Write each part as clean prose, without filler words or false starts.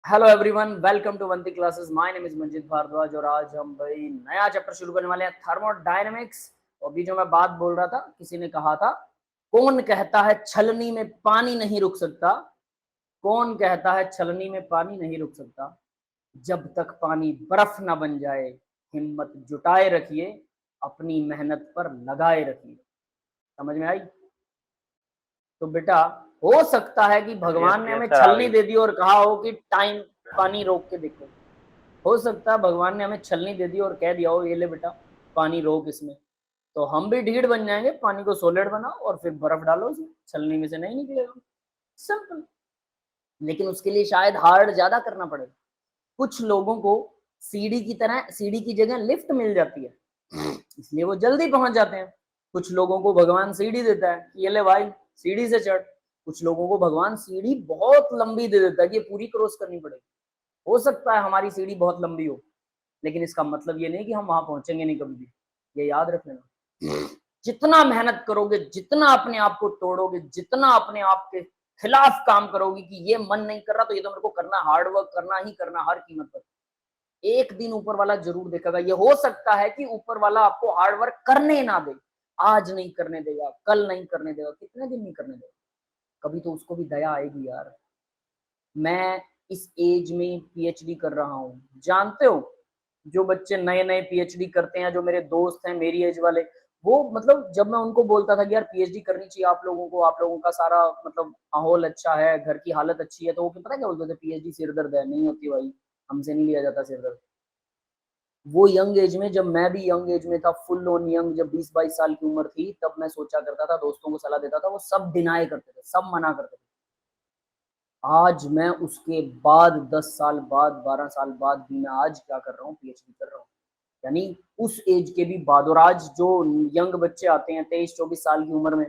Hello everyone, welcome to Vanti classes. My name is Manjit Bhardwaj और आज हम भाई नया चैप्टर शुरू करने वाले हैं, थर्मोडायनेमिक्स। और अभी जो मैं बात बोल रहा था, किसी ने कहा था, कौन कहता है छलनी में पानी नहीं रुक सकता? कौन कहता है छलनी में पानी नहीं रुक सकता? जब तक पानी बर्फ ना बन जाए, हिम्मत जुटाए रखिए, अपनी मेहनत पर लगाए रखिए। समझ में आई? तो बेटा, हो सकता है कि यस भगवान ने यस हमें सर, आ छलनी गई। दे दी और कहा हो कि टाइम पानी रोक के देखो। हो सकता है भगवान ने हमें छलनी दे दी और कह दिया हो, ये ले बेटा पानी रोक इसमें। तो हम भी ढीठ बन जाएंगे, पानी को सॉलिड बनाओ और फिर बर्फ डालो उसमें, छलनी में से नहीं निकलेगा। सिंपल। लेकिन उसके लिए शायद हार्ड ज्यादा करना पड़ेगा। कुछ लोगों को सीढ़ी की तरह, सीढ़ी की जगह लिफ्ट मिल जाती है, इसलिए वो जल्दी पहुंच जाते हैं। कुछ लोगों को भगवान सीढ़ी देता है कि ये ले भाई सीढ़ी से चढ़। कुछ लोगों को भगवान सीढ़ी बहुत लंबी दे देता है कि ये पूरी क्रॉस करनी पड़ेगी। हो सकता है हमारी सीढ़ी बहुत लंबी हो, लेकिन इसका मतलब ये नहीं कि हम वहां पहुंचेंगे नहीं कभी भी। ये याद रख लेना। जितना मेहनत करोगे, जितना अपने आप को तोड़ोगे, जितना अपने आप के खिलाफ काम करोगे कि ये मन नहीं कर रहा तो ये तो मेरे को करना, हार्ड वर्क करना ही करना हर कीमत पर, एक दिन ऊपर वाला जरूर देखेगा। ये हो सकता है कि ऊपर वाला आपको हार्ड वर्क करने ना दे, आज नहीं करने देगा, कल नहीं करने देगा, कितने दिन नहीं करने देगा, कभी तो उसको भी दया आएगी यार। मैं इस एज में पीएचडी कर रहा हूँ, जानते हो? जो बच्चे नए नए पीएचडी करते हैं, जो मेरे दोस्त हैं मेरी एज वाले, वो मतलब जब मैं उनको बोलता था कि यार पीएचडी करनी चाहिए आप लोगों को, आप लोगों का सारा मतलब माहौल अच्छा है, घर की हालत अच्छी है, तो वो पता क्या बोलते थे? पीएचडी सिरदर्द है, नहीं होती भाई, हमसे नहीं लिया जाता सिरदर्द। वो यंग एज में, जब मैं भी यंग एज में था, फुल ऑन यंग, जब 20-22 साल की उम्र थी, तब मैं सोचा करता था, दोस्तों को सलाह देता था, वो सब डिनाई करते थे, सब मना करते थे। आज मैं उसके बाद 10 साल बाद, 12 साल बाद भी मैं आज क्या कर रहा हूँ? पीएचडी कर रहा हूँ। यानी उस एज के भी बाद, और आज जो यंग बच्चे आते हैं 23-24 साल की उम्र में,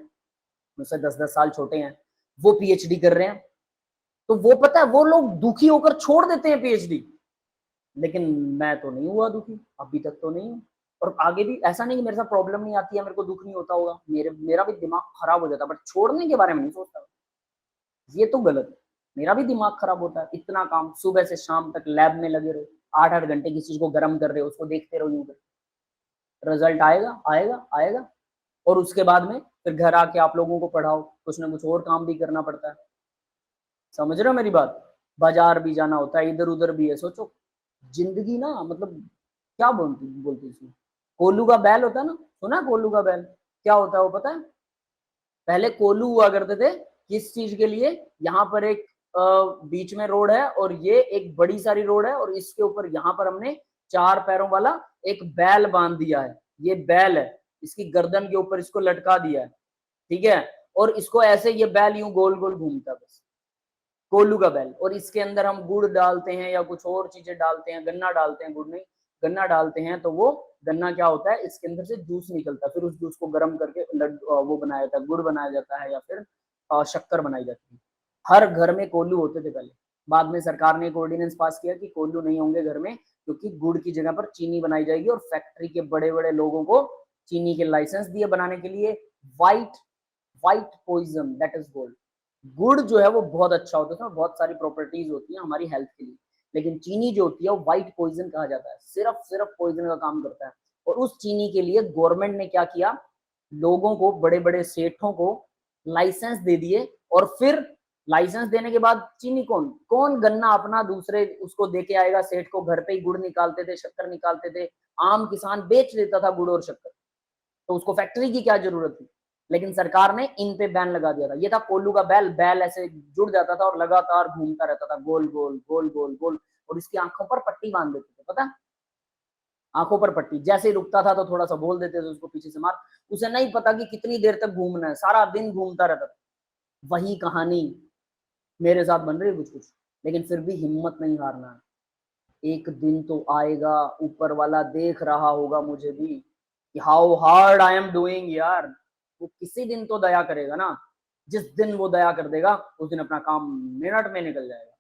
मुझसे 10-10 साल छोटे हैं, वो पीएचडी कर रहे हैं। तो वो पता है, वो लोग दुखी होकर छोड़ देते हैं पीएचडी, लेकिन मैं तो नहीं हुआ दुखी, अभी तक तो नहीं हूँ। और आगे भी ऐसा नहीं कि मेरे साथ प्रॉब्लम नहीं आती है, मेरे को दुख नहीं होता होगा, मेरा भी दिमाग खराब हो जाता है, बट छोड़ने के बारे में नहीं सोचता। ये तो गलत है। मेरा भी दिमाग खराब होता है, इतना काम सुबह से शाम तक लैब में लगे रहो, 8-8 घंटे किसी चीज को गर्म कर रहे हो, उसको देखते रहो यूं, रिजल्ट आएगा आएगा आएगा। और उसके बाद में फिर घर आके आप लोगों को पढ़ाओ, कुछ ना कुछ और काम भी करना पड़ता है। समझ रहे हो मेरी बात? बाजार भी जाना होता है, इधर उधर भी है। सोचो, जिंदगी ना मतलब क्या बोलती बोलती इसमें, कोल्लू का बैल होता है ना, सुना कोल्लू का बैल? क्या होता है वो पता है? पहले कोल्लू हुआ करते थे, किस चीज के लिए? यहाँ पर एक बीच में रोड है और ये एक बड़ी सारी रोड है, और इसके ऊपर यहाँ पर हमने 4 पैरों वाला एक बैल बांध दिया है। ये बैल है, इसकी गर्दन के ऊपर इसको लटका दिया है, ठीक है? और इसको ऐसे, ये बैल यूं गोल गोल घूमता है, बस कोल्लू का बैल। और इसके अंदर हम गुड़ डालते हैं या कुछ और चीजें डालते हैं, गन्ना डालते हैं, गुड़ नहीं, गन्ना डालते हैं, तो वो गन्ना क्या होता है, इसके अंदर से जूस निकलता है, फिर उस जूस को गर्म करके वो बनाया जाता है, गुड़ बनाया जाता है, या फिर शक्कर बनाई जाती है। हर घर में कोल्लू होते थे पहले। बाद में सरकार ने एक ऑर्डिनेंस पास किया कि कोल्लू नहीं होंगे घर में, क्योंकि गुड़ की जगह पर चीनी बनाई जाएगी, और फैक्ट्री के बड़े बड़े लोगों को चीनी के लाइसेंस दिए बनाने के लिए। White white poison, that is gold. गुड़ जो है वो बहुत अच्छा होता है, उसमें बहुत सारी प्रॉपर्टीज होती हैं हमारी हेल्थ के लिए, लेकिन चीनी जो होती है वो व्हाइट पॉइजन कहा जाता है, सिर्फ पॉइजन का काम करता है। और उस चीनी के लिए गवर्नमेंट ने क्या किया, लोगों को, बड़े बड़े सेठों को लाइसेंस दे दिए। और फिर लाइसेंस देने के बाद चीनी कौन कौन गन्ना अपना दूसरे उसको दे के आएगा सेठ को? घर पे ही गुड़ निकालते थे, शक्कर निकालते थे, आम किसान बेच देता था गुड़ और शक्कर, तो उसको फैक्ट्री की क्या जरूरत थी? लेकिन सरकार ने इन पे बैन लगा दिया था। ये था कोल्लू का बैल। बैल ऐसे जुड़ जाता था और लगातार घूमता रहता था, गोल गोल गोल गोल गोल। और इसकी आंखों पर पट्टी बांध देते थे, पता? आंखों पर पट्टी, जैसे ही रुकता था तो थोड़ा सा बोल देते थे उसको पीछे से मार। उसे नहीं पता कि कितनी देर तक घूमना है, सारा दिन घूमता रहता था। वही कहानी मेरे साथ बन रही है कुछ कुछ, लेकिन फिर भी हिम्मत नहीं हारना है। एक दिन तो आएगा, ऊपर वाला देख रहा होगा मुझे भी कि how hard I am doing यार। वो किसी दिन तो दया करेगा ना। जिस दिन वो दया कर देगा, उस दिन अपना काम मिनट में निकल जाएगा।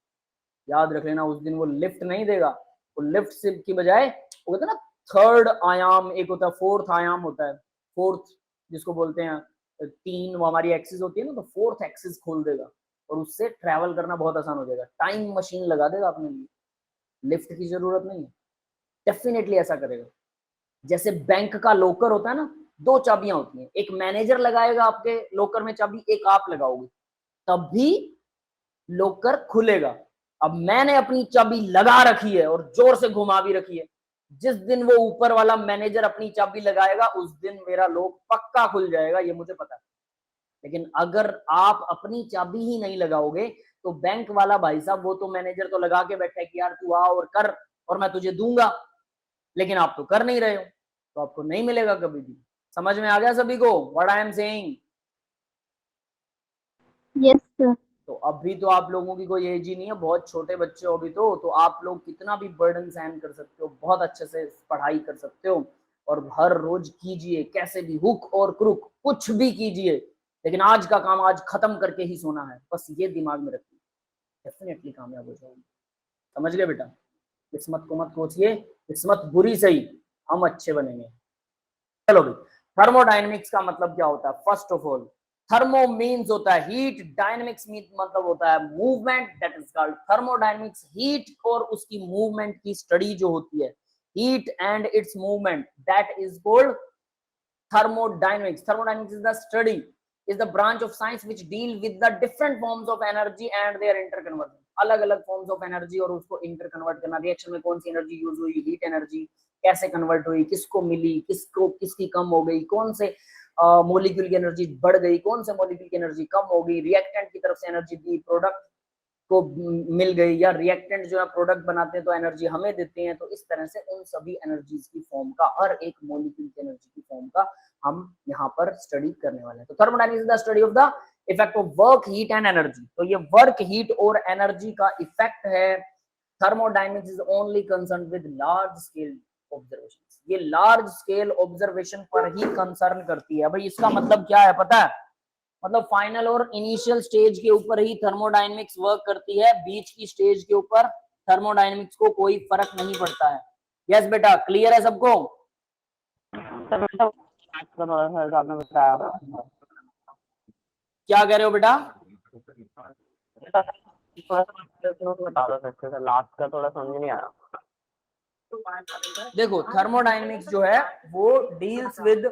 याद रख लेना, उस दिन वो लिफ्ट नहीं देगा। वो लिफ्ट से की बजाय, वो कहते हैं ना, थर्ड आयाम एक होता है, फोर्थ आयाम होता है, फोर्थ जिसको बोलते हैं, तीन वो हमारी एक्सिस होती है ना, तो फोर्थ एक्सिस खोल देगा। और उससे ट्रैवल करना बहुत आसान हो जाएगा। टाइम मशीन लगा देगा अपने लिए, लिफ्ट की जरूरत नहीं है, डेफिनेटली ऐसा करेगा। जैसे बैंक का लॉकर होता है ना, 2 चाबियां होती हैं, एक मैनेजर लगाएगा आपके लॉकर में चाबी, एक आप लगाओगे, तभी लॉकर खुलेगा। अब मैंने अपनी चाबी लगा रखी है और जोर से घुमा भी रखी है, जिस दिन वो ऊपर वाला मैनेजर अपनी चाबी लगाएगा उस दिन मेरा लॉक पक्का खुल जाएगा, ये मुझे पता है। लेकिन अगर आप अपनी चाबी ही नहीं लगाओगे तो बैंक वाला भाई साहब वो तो मैनेजर तो लगा के बैठा है कि यार तू आ और कर और मैं तुझे दूंगा, लेकिन आप तो कर नहीं रहे हो, तो आपको नहीं मिलेगा कभी भी। समझ में आ गया सभी को what I am saying? Yes sir. तो अभी तो आप लोगों की कोई एज ही नहीं है, बहुत छोटे बच्चे हो अभी तो आप लोग कितना भी बर्डन सहन कर सकते हो, बहुत अच्छे से पढ़ाई कर सकते हो और हर रोज कीजिए, कैसे भी हुक और क्रुक कुछ भी कीजिए, लेकिन आज का काम आज खत्म करके ही सोना है, बस ये दिमाग में रखिए, डेफिनेटली कामयाब हो जाओगे। समझ गए बेटा? किस्मत को मत कोसिए, किस्मत बुरी सही, हम अच्छे बनेंगे। चलो भाई, थर्मोडायनेमिक्स का मतलब क्या होता है? First of all, thermo means होता है हीट, डायनेमिक्स मीन मतलब होता है movement, that is called thermodynamics. Heat और उसकी मूवमेंट की स्टडी जो होती है, heat and it's movement, that is called thermodynamics. Thermodynamics is the study, is the branch of science which deal with the different forms of energy and their interconversion. अलग अलग forms of energy और उसको inter convert करना, reaction में कौन सी energy use हुई, heat energy कैसे convert हुई, किसको मिली, किसको किसकी कम हो गई, कौन से मॉलिक्यूल की एनर्जी बढ़ गई, कौन से मॉलिक्यूल की एनर्जी कम हो गई, रिएक्टेंट की तरफ से एनर्जी दी, प्रोडक्ट को मिल गई, या रिएक्टेंट जो है प्रोडक्ट बनाते हैं तो एनर्जी हमें देते हैं। तो इस तरह से उन सभी एनर्जीज की फॉर्म का, हर एक मॉलिक्यूल की एनर्जी की फॉर्म का हम यहाँ पर स्टडी करने वाले हैं। तो thermodynamics is the study of the effect of work, heat and energy. तो ये वर्क, हीट और एनर्जी का इफेक्ट है। Thermodynamics is only concern with large scale observation, ये लार्ज स्केल ऑब्जर्वेशन पर ही कंसर्न करती है। भाई इसका मतलब क्या है पता है? मतलब फाइनल और इनिशियल स्टेज के ऊपर ही थर्मोडायनेमिक्स वर्क करती है, बीच की स्टेज के ऊपर थर्मोडायनेमिक्स को कोई फर्क नहीं पड़ता है। यस बेटा, क्लियर है सबको? आपने बताया क्या कह रहे हो बेटा? बता दो सकते थे, लास्ट का थोड़ा समझ नहीं आया। देखो थर्मोडायनेमिक्स जो है वो deals with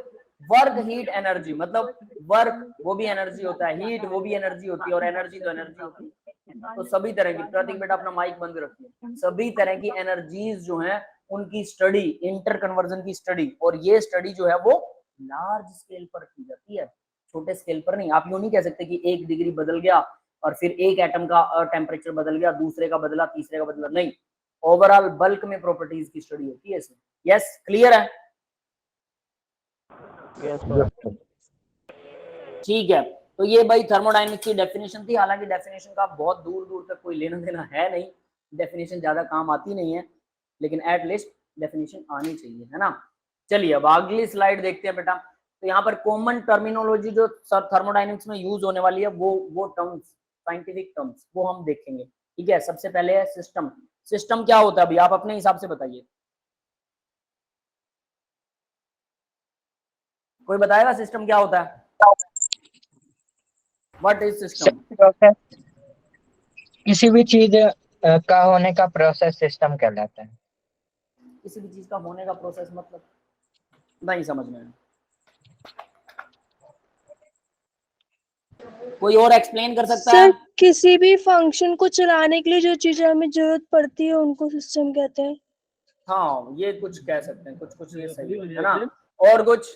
work, heat, energy. मतलब वर्क वो भी एनर्जी होता है, हीट वो भी एनर्जी होती है और एनर्जी तो एनर्जी होती है। तो सभी तरह की, प्रतीक बेटा अपना माइक बंद रखिए, सभी तरह की एनर्जीज जो है उनकी स्टडी, इंटर कन्वर्जन की स्टडी, और ये स्टडी जो है वो लार्ज स्केल पर की जाती है, छोटे स्केल पर नहीं। आप यूं नहीं कह सकते कि 1 डिग्री बदल गया और फिर एक एटम का टेम्परेचर बदल गया, दूसरे का बदला, तीसरे का बदला, नहीं, ओवरऑल बल्क में प्रॉपर्टीज की स्टडी होती है इसमें। यस, क्लियर है? ठीक है, तो ये भाई थर्मोडायनेमिक्स की डेफिनेशन थी। हालांकि डेफिनेशन का बहुत दूर दूर तक कोई लेना देना है नहीं, डेफिनेशन ज्यादा काम आती नहीं है, लेकिन एट लीस्ट डेफिनेशन आनी चाहिए, है ना। चलिए अब अगली स्लाइड देखते हैं बेटा। तो यहाँ पर कॉमन टर्मिनोलॉजी जो थर्मोडायनेमिक्स में यूज होने वाली है वो टर्म्स, साइंटिफिक टर्म्स, वो हम देखेंगे। ठीक है, सबसे पहले है सिस्टम। सिस्टम क्या होता है अभी आप अपने हिसाब से बताइए, कोई बताएगा सिस्टम क्या होता है? What is system? प्रोसेस, किसी भी चीज का होने का प्रोसेस सिस्टम कहलाता है। किसी भी चीज का होने का प्रोसेस मतलब नहीं समझ में आया, कोई और एक्सप्लेन कर सकता है? सर किसी भी फंक्शन को चलाने के लिए जो चीजें हमें जरूरत पड़ती है उनको सिस्टम कहते हैं। हाँ ये कुछ कह सकते हैं, कुछ कुछ ये सही है ना। और कुछ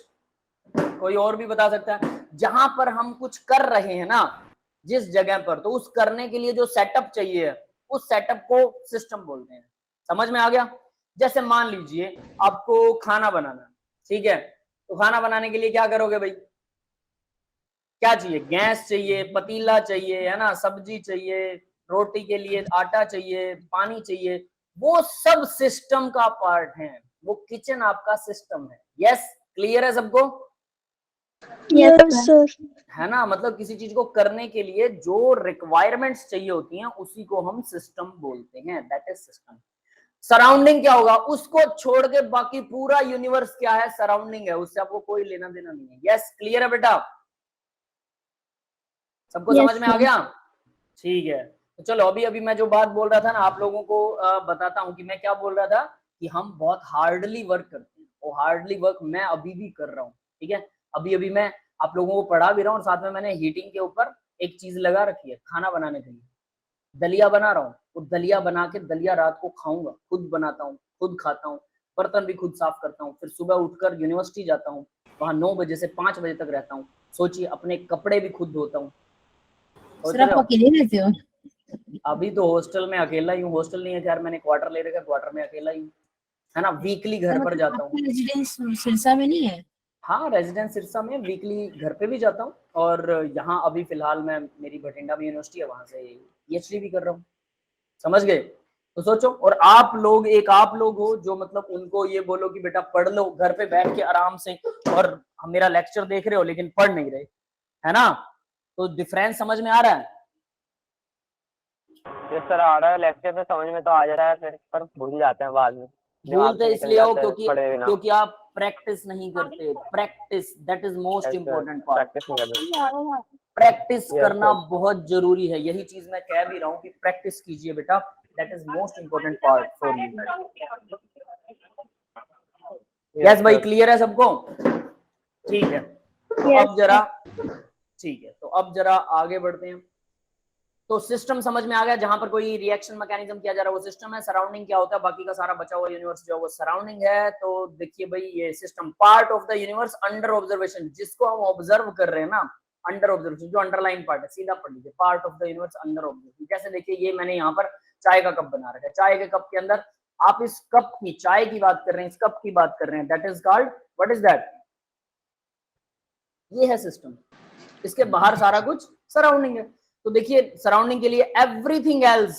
कोई और भी बता सकता है? जहां पर हम कुछ कर रहे हैं ना, जिस जगह पर, तो उस करने के लिए जो सेटअप चाहिए उस सेटअप को सिस्टम बोलते हैं। समझ में आ गया? जैसे मान लीजिए आपको खाना बनाना, ठीक है, तो खाना बनाने के लिए क्या करोगे भाई? क्या चाहिए? गैस चाहिए, पतीला चाहिए, है ना, सब्जी चाहिए, रोटी के लिए आटा चाहिए, पानी चाहिए, वो सब सिस्टम का पार्ट है। वो किचन आपका सिस्टम है। यस, क्लियर है सबको? Yes sir. है ना, मतलब किसी चीज को करने के लिए जो रिक्वायरमेंट्स चाहिए होती हैं उसी को हम सिस्टम बोलते हैं, दैट इज सिस्टम। सराउंडिंग क्या होगा? उसको छोड़ के बाकी पूरा यूनिवर्स क्या है? सराउंडिंग है, उससे आपको कोई लेना देना नहीं है। यस, क्लियर है बेटा? सबको समझ में आ गया? ठीक है, तो चलो अभी मैं जो बात बोल रहा था ना आप लोगों को बताता हूँ कि मैं क्या बोल रहा था कि हम बहुत हार्डली वर्क करते हैं, वो हार्डली वर्क मैं अभी भी कर रहा हूँ। ठीक है, अभी मैं आप लोगों को पढ़ा भी रहा हूँ और साथ में मैंने हीटिंग के ऊपर एक चीज लगा रखी है खाना बनाने के लिए, दलिया बना रहा हूँ। तो दलिया बना के दलिया रात को खाऊंगा, खुद बनाता हूँ, खुद खाता हूँ, बर्तन भी खुद साफ करता हूँ, फिर सुबह उठकर यूनिवर्सिटी जाता हूँ, वहां 9 बजे से 5 बजे तक रहता हूँ। सोचिए, अपने कपड़े भी खुद धोता हूँ। सोच सर आप रहे हो? अकेले रहते हो? अभी तो हॉस्टल में अकेला ही हूँ, हॉस्टल नहीं है यार, मैंने क्वार्टर ले रखा है, क्वार्टर में अकेला ही हूँ, है ना। वीकली घर पर मतलब जाता हूँ। आपका रेजिडेंस सिरसा में नहीं है? हाँ, रेजिडेंस सिरसा में, वीकली घर पे भी जाता हूँ और यहाँ अभी फिलहाल मैं मेरी बठिंडा में यूनिवर्सिटी है, वहां से पीएचडी भी कर रहा हूँ। समझ गए? तो सोचो, और आप लोग, एक आप लोग हो जो मतलब उनको ये बोलो कि बेटा पढ़ लो घर पे बैठ के आराम से, और मेरा लेक्चर देख रहे हो लेकिन पढ़ नहीं रहे, है ना। तो डिफरेंस समझ में आ रहा है? ये सर आ रहा है लेक्चर में, समझ में तो आ जा रहा है फिर, पर भूल जाते हैं बाद में, दिमाग भूलते से निकल इसलिए हो जाता है पढ़े बिना। क्योंकि आप प्रैक्टिस नहीं करते। Practice, that is most important part. Practice नहीं करते। प्रैक्टिस यस करना सर। बहुत जरूरी है, यही चीज मैं कह भी रहा हूँ कि प्रैक्टिस कीजिए बेटा, that is most important part for you. Yes भाई, क्लियर है सबको? ठीक है, तो Yes, अब जरा, ठीक है, तो अब जरा आगे बढ़ते हैं। तो सिस्टम समझ में आ गया, जहां पर कोई रिएक्शन मैकेनिज्म किया जा रहा है वो सिस्टम है। सराउंडिंग क्या होता है, बाकी का सारा बचा हुआ यूनिवर्स जो है वो सराउंडिंग है। तो देखिए भाई, ये system part of the universe under observation, जिसको हम ऑब्जर्व कर रहे हैं ना, अंडर ऑब्जर्वेशन, जो अंडरलाइन पार्ट है, सीधा पढ़ लीजिए, part of the universe under observation. जैसे देखिए, ये मैंने यहाँ पर चाय का कप बना रखा है, चाय के कप के अंदर आप इस कप की, चाय की बात कर रहे हैं, इस कप की बात कर रहे हैं, that is called, what is that? ये है सिस्टम। इसके बाहर सारा कुछ सराउंडिंग है। तो देखिए, सराउंडिंग के लिए everything else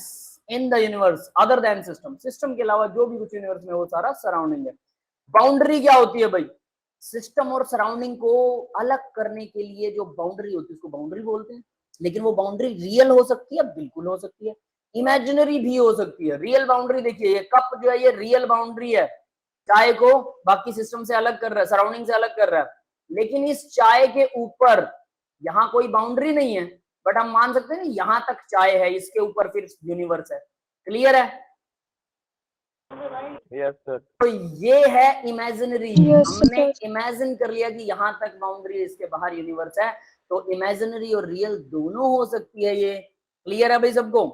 in the universe other than system, system के अलावा जो भी कुछ यूनिवर्स में वो सारा सराउंडिंग है। बाउंड्री क्या होती है भाई? सिस्टम और सराउंडिंग को अलग करने के लिए जो बाउंड्री होती है उसको बाउंड्री बोलते हैं। लेकिन वो बाउंड्री रियल हो सकती है, बिल्कुल हो सकती है, इमेजिनरी भी हो सकती है। रियल बाउंड्री देखिए, ये कप जो है ये रियल बाउंड्री है, चाय को बाकी सिस्टम से अलग कर रहा है, सराउंडिंग से अलग कर रहा है। लेकिन इस चाय के ऊपर यहाँ कोई बाउंड्री नहीं है, बट हम मान सकते हैं ना, यहाँ तक चाय है, इसके ऊपर फिर यूनिवर्स है। क्लियर है? Yes sir. तो ये है इमेजिनरी। Yes, हमने sir. इमेजिन कर लिया कि यहाँ तक बाउंड्री, इसके बाहर यूनिवर्स है। तो इमेजिनरी और रियल दोनों हो सकती है ये। क्लियर है भाई सबको?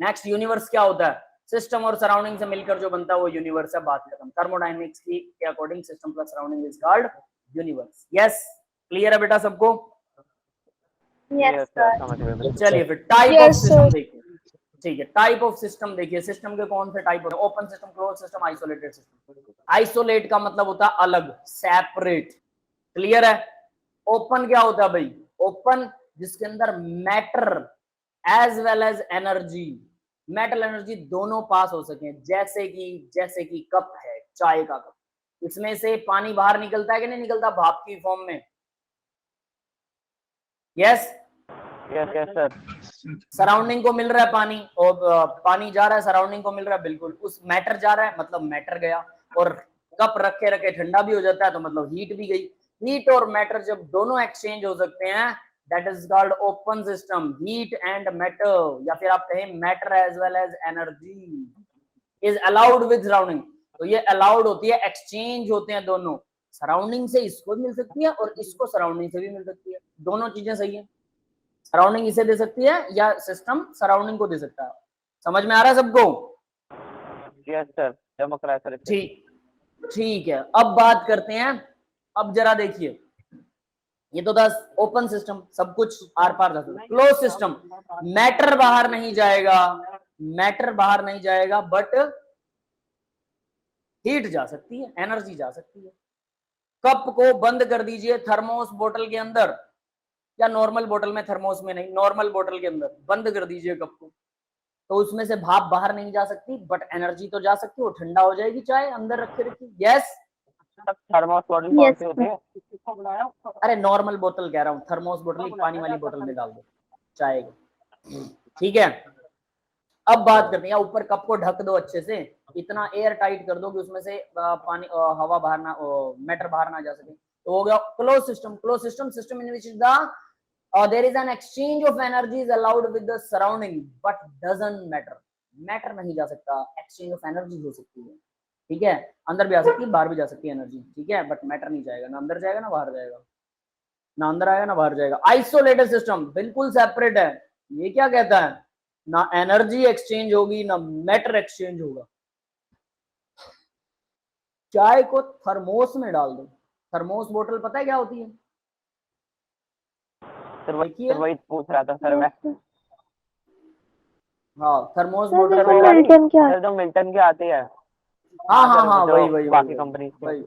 नेक्स्ट, यूनिवर्स क्या होता है? सिस्टम और सराउंडिंग से मिलकर जो बनता है वो यूनिवर्स है, बात खत्म। थर्मोडायनेमिक्स की के according system plus surrounding is called universe. Yes, clear है बेटा सबको? यस सर, समझ गए। चलिए फिर type of Yes, system sir. देखिए। ठीक है, टाइप ऑफ सिस्टम देखिए, सिस्टम के कौन से टाइप होते हैं? Open system, close system, isolated system. Isolate का मतलब होता है अलग, सेपरेट। क्लियर है? ओपन क्या होता है भाई? ओपन जिसके अंदर matter as well as energy, metal energy दोनों पास हो सके। जैसे कि कप है, चाय का कप, इसमें से पानी बाहर निकलता है कि नहीं निकलता, भाप की फॉर्म में? Yes. Yes yes sir. Surrounding को मिल रहा है पानी, और पानी जा रहा है, सराउंडिंग को मिल रहा है, बिल्कुल। उस मैटर जा रहा है, मतलब मैटर गया, और कप रखे रखे ठंडा भी हो जाता है, तो मतलब हीट भी गई। हीट और मैटर जब दोनों एक्सचेंज हो सकते हैं, that is called open system. Heat and matter, या फिर आप कहें matter as well as energy is allowed with surrounding. तो ये अलाउड होती है, एक्सचेंज होते हैं दोनों। सराउंडिंग से इसको मिल सकती है और इसको सराउंडिंग से भी मिल सकती है, दोनों चीजें सही है। सराउंडिंग इसे दे सकती है या सिस्टम सराउंडिंग को दे सकता है। समझ में आ रहा है सबको? यस सर, चमक रहा है सर। ठीक है, अब बात करते हैं। अब जरा देखिए, ये तो 10 ओपन सिस्टम, सब कुछ आर पार जा सकता है। क्लोज सिस्टम, मैटर बाहर नहीं जाएगा, मैटर बाहर नहीं जाएगा, बट हीट जा सकती है, एनर्जी जा सकती है। कप को बंद कर दीजिए थर्मोस बोतल के अंदर, या नॉर्मल बोतल में, थर्मोस में नहीं, नॉर्मल बोतल के अंदर बंद कर दीजिए कप को, तो उसमें से भाप बाहर नहीं जा सकती, बट एनर्जी तो जा सकती है, वो ठंडा हो जाएगी चाय अंदर रखे रखी। यस। थर्मोस बॉटल कौन सी होती है? अरे नॉर्मल बोतल कह रहा हूँ, थर्मोस बोतल पानी वाली बोतल में डाल दो चाय को। ठीक है, अब बात करते हैं, ऊपर कप को ढक दो अच्छे से, इतना एयर टाइट कर दो कि उसमें से पानी, हवा बाहर ना, मैटर बाहर ना जा सके, तो हो गया close system. Close system, system in which the there is an exchange of energy is allowed with the surrounding but doesn't matter, matter नहीं जा सकता, एक्सचेंज ऑफ एनर्जी हो सकती है, ठीक है, अंदर भी आ सकती है बाहर भी जा सकती है एनर्जी, ठीक है, बट मैटर नहीं जाएगा, ना अंदर जाएगा ना बाहर जाएगा, ना अंदर आएगा ना बाहर जाएगा। आइसोलेटेड सिस्टम बिल्कुल सेपरेट है, ये क्या कहता है, ना एनर्जी एक्सचेंज होगी ना मैटर एक्सचेंज होगा। चाय को थर्मोस में डाल दो, थर्मोस बोतल पता है क्या होती है? सर देखिए, वही पूछ रहा था सर मैं। हाँ थर्मोस सर बोतल देखो में डाली, मिल्टन क्या सर जो मिल्टन की आती है। हाँ हाँ सर हाँ जो वही वही बाकी वही कंपनी वही,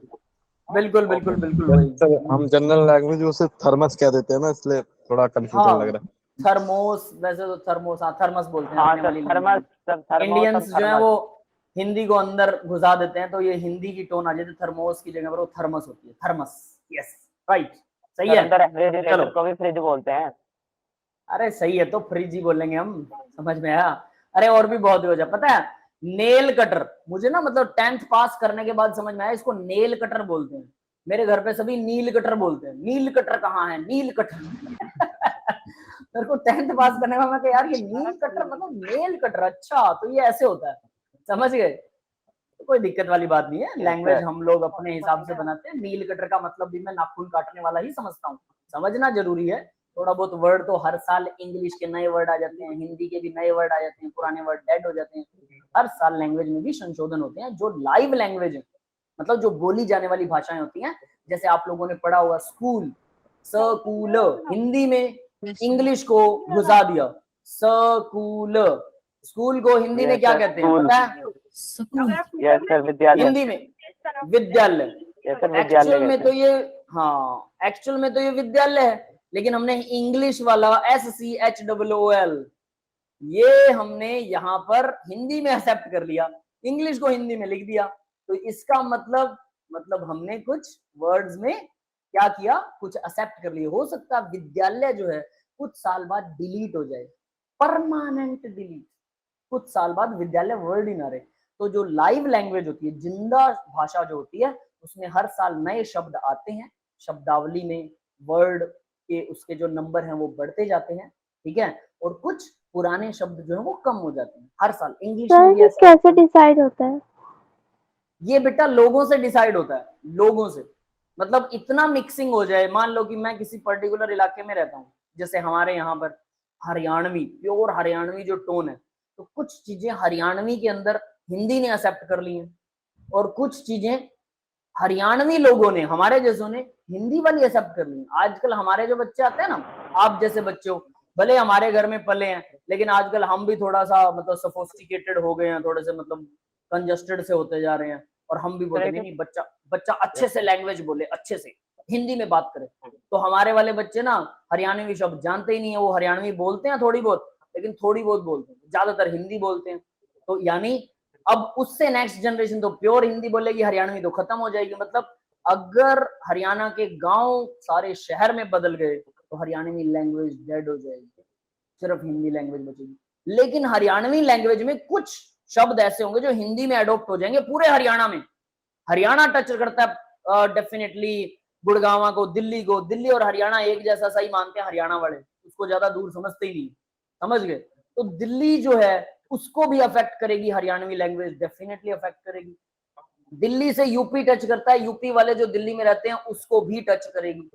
बिल्कुल बिल्कुल बिल्कुल वही। सर हम जनरल लैंग्वेज में उसे थर्मस कह देते हैं ना, इसलिए थोड़ा कंफ्यूजन लग हाँ रहा है। थर्मोस, वैसे तो थर्मोस, हाँ थर्मस बोलते हैं हाँ अपने सर वाली थर्मस, लैंग्वेज सर में। थर्मोस और इंडियंस जो है थर्मस। वो हिंदी को अंदर घुसा देते हैं, तो ये हिंदी की टोन आ जाती है, थर्मोस की जगह पर वो थर्मस होती है, थर्मस, यस राइट, सही सर है। अंदर रेफ्रिजरेटर चलो, को भी फ्रिज बोलते हैं। अरे सही है, तो फ्रिज ही बोलेंगे हम, समझ में आया। अरे और भी बहुत हो जाए, पता है नेल कटर, मुझे ना मतलब 10th पास करने के बाद समझ में आया इसको नेल कटर बोलते हैं। मेरे घर पे सभी नील कटर बोलते हैं, नील कटर कहाँ है, नील कटर मेरे को 10th पास करने में मैं कहा यार ये नील कटर मतलब नेल कटर, अच्छा तो ये ऐसे होता है, समझ गए। तो कोई दिक्कत वाली बात नहीं है, लैंग्वेज हम लोग अपने हिसाब से बनाते हैं। नील कटर का मतलब भी मैं नाखून काटने वाला ही समझता हूँ, समझना जरूरी है। थोड़ा बहुत वर्ड तो हर साल इंग्लिश के नए वर्ड आ जाते हैं, हिंदी के भी नए वर्ड आ जाते हैं, पुराने वर्ड डेड हो जाते हैं, हर साल लैंग्वेज में भी संशोधन होते हैं। जो लाइव लैंग्वेज है, मतलब जो बोली जाने वाली भाषाएं होती हैं, जैसे आप लोगों ने पढ़ा हुआ स्कूल, स्कूल, हिंदी में इंग्लिश को घुसा दिया, स्कूल, स्कूल को हिंदी में क्या कहते हैं पता है? स्कूल। यस सर विद्यालय। हिंदी में विद्यालय। यस सर विद्यालय एक्चुअल में कहते तो हैं। ये, हाँ एक्चुअल में तो ये विद्यालय है, लेकिन हमने इंग्लिश वाला SCHOOL ये हमने यहाँ पर हिंदी में एक्सेप्ट कर लिया, इंग्लिश को हिंदी में लिख दिया। तो इसका मतलब हमने कुछ वर्ड्स में क्या किया, कुछ एक्सेप्ट कर लिया। हो सकता है विद्यालय जो है कुछ साल बाद डिलीट हो जाए, परमानेंट डिलीट, कुछ साल बाद विद्यालय वर्ड ही ना रहे। तो जो लाइव लैंग्वेज होती है, जिंदा भाषा जो होती है, उसमें हर साल नए शब्द आते हैं, शब्दावली में वर्ड के उसके जो नंबर हैं वो बढ़ते जाते हैं, ठीक है, और कुछ पुराने शब्द जो है वो कम हो जाते हैं हर साल। इंग्लिश में भी सर ऐसा कैसे डिसाइड होता है? ये बेटा लोगों से डिसाइड होता है, लोगों से, मतलब इतना मिक्सिंग हो जाए। मान लो कि मैं किसी पर्टिकुलर इलाके में रहता हूँ, जैसे हमारे यहाँ पर हरियाणवी, प्योर हरियाणवी जो टोन है, तो कुछ चीजें हरियाणवी के अंदर हिंदी ने एक्सेप्ट कर ली हैं, और कुछ चीजें हरियाणवी लोगों ने, हमारे जैसों ने हिंदी वाली एक्सेप्ट कर ली। आजकल हमारे जो बच्चे आते हैं ना, आप जैसे बच्चे हो, भले हमारे घर में पले हैं, लेकिन आजकल हम भी थोड़ा सा मतलब सोफिस्टिकेटेड हो गए हैं, थोड़े से मतलब कंजस्टेड से होते जा रहे हैं, और हम भी बोलते नहीं बच्चा बच्चा अच्छे से लैंग्वेज बोले, अच्छे से हिंदी में बात करे। तो हमारे वाले बच्चे ना हरियाणवी शब्द जानते ही नहीं है, वो हरियाणवी बोलते हैं थोड़ी बहुत, लेकिन थोड़ी बहुत बोलते हैं, ज्यादातर हिंदी बोलते हैं। तो यानी अब उससे नेक्स्ट जनरेशन तो प्योर हिंदी बोलेगी, हरियाणवी तो खत्म हो जाएगी। मतलब अगर हरियाणा के गांव सारे शहर में बदल गए तो हरियाणवी लैंग्वेज डेड हो जाएगी, सिर्फ हिंदी लैंग्वेज बचेगी। लेकिन हरियाणवी लैंग्वेज में कुछ शब्द ऐसे होंगे जो हिंदी में अडोप्ट हो जाएंगे पूरे हरियाणा में। हरियाणा टच करता है डेफिनेटली गुड़गांव को, दिल्ली को, दिल्ली और हरियाणा एक जैसा सही मानते हैं हरियाणा वाले, उसको ज्यादा दूर समझते ही नहीं, समझ गए। तो दिल्ली जो है उसको भी अफेक्ट करेगी हरियाणवी लैंग्वेज, डेफिनेटली अफेक्ट करेगी। दिल्ली से यूपी टच करता है, यूपी वाले जो दिल्ली में रहते हैं उसको भी टच करेगी,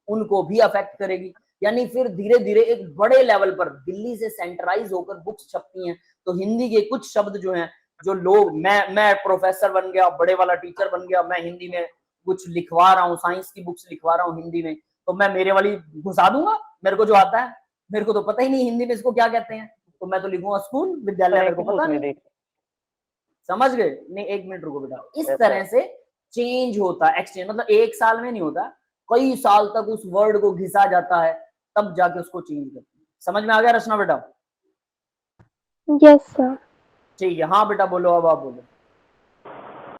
उनको भी अफेक्ट करेगी। यानी फिर धीरे धीरे एक बड़े लेवल पर दिल्ली से सेंट्रलाइज होकर बुक्स छपती हैं, तो हिंदी के कुछ शब्द जो हैं, जो लोग, मैं प्रोफेसर बन गया, बड़े वाला टीचर बन गया, मैं हिंदी में कुछ लिखवा रहा हूँ, साइंस की बुक्स लिखवा रहा हूँ हिंदी में, तो मैं मेरे वाली घुसा दूंगा, मेरे को जो आता है, मेरे को तो पता ही नहीं हिंदी में इसको क्या कहते हैं, तो मैं तो लिखूंगा स्कूल, विद्यालय, मेरे को पता नहीं। समझ गए? नहीं एक मिनट रुको बेटा, इस तरह से चेंज होता है, एक्सचेंज मतलब एक साल में नहीं होता, कई साल तक उस वर्ड को घिसा जाता है, तब जाके उसको चेंज करते हैं। समझ में आ गया रचना बेटा? Yes sir. ठीक है, हाँ बेटा बोलो, अब आप बोलो।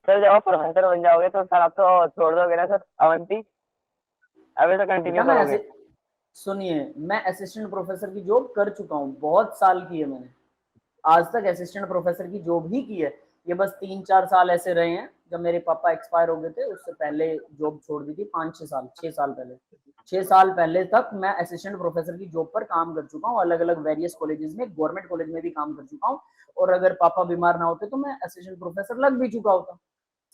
सर जब आप प्रोफेसर बन जाओगे तो सर आप तो छोड़ दोगे ना सर अवंती, अभी तो कंटिन्यू बेटा मैं करोगे? सुनिए, मैं असिस्टेंट प्रोफेसर की जॉब कर चुका हूँ, बहुत साल की है मैंने, आज तक असिस्टेंट प्रोफेसर की जॉब ही की है। ये बस 3-4 साल ऐसे रहे हैं जब मेरे पापा एक्सपायर हो गए थे उससे पहले जॉब छोड़ दी थी 6 साल पहले। 6 साल पहले तक मैं असिस्टेंट प्रोफेसर की जॉब पर काम कर चुका हूँ, अलग अलग वेरियस कॉलेजेस में, गवर्नमेंट कॉलेज में भी काम कर चुका हूँ। और अगर पापा बीमार ना होते तो मैं असिस्टेंट प्रोफेसर लग भी चुका होता।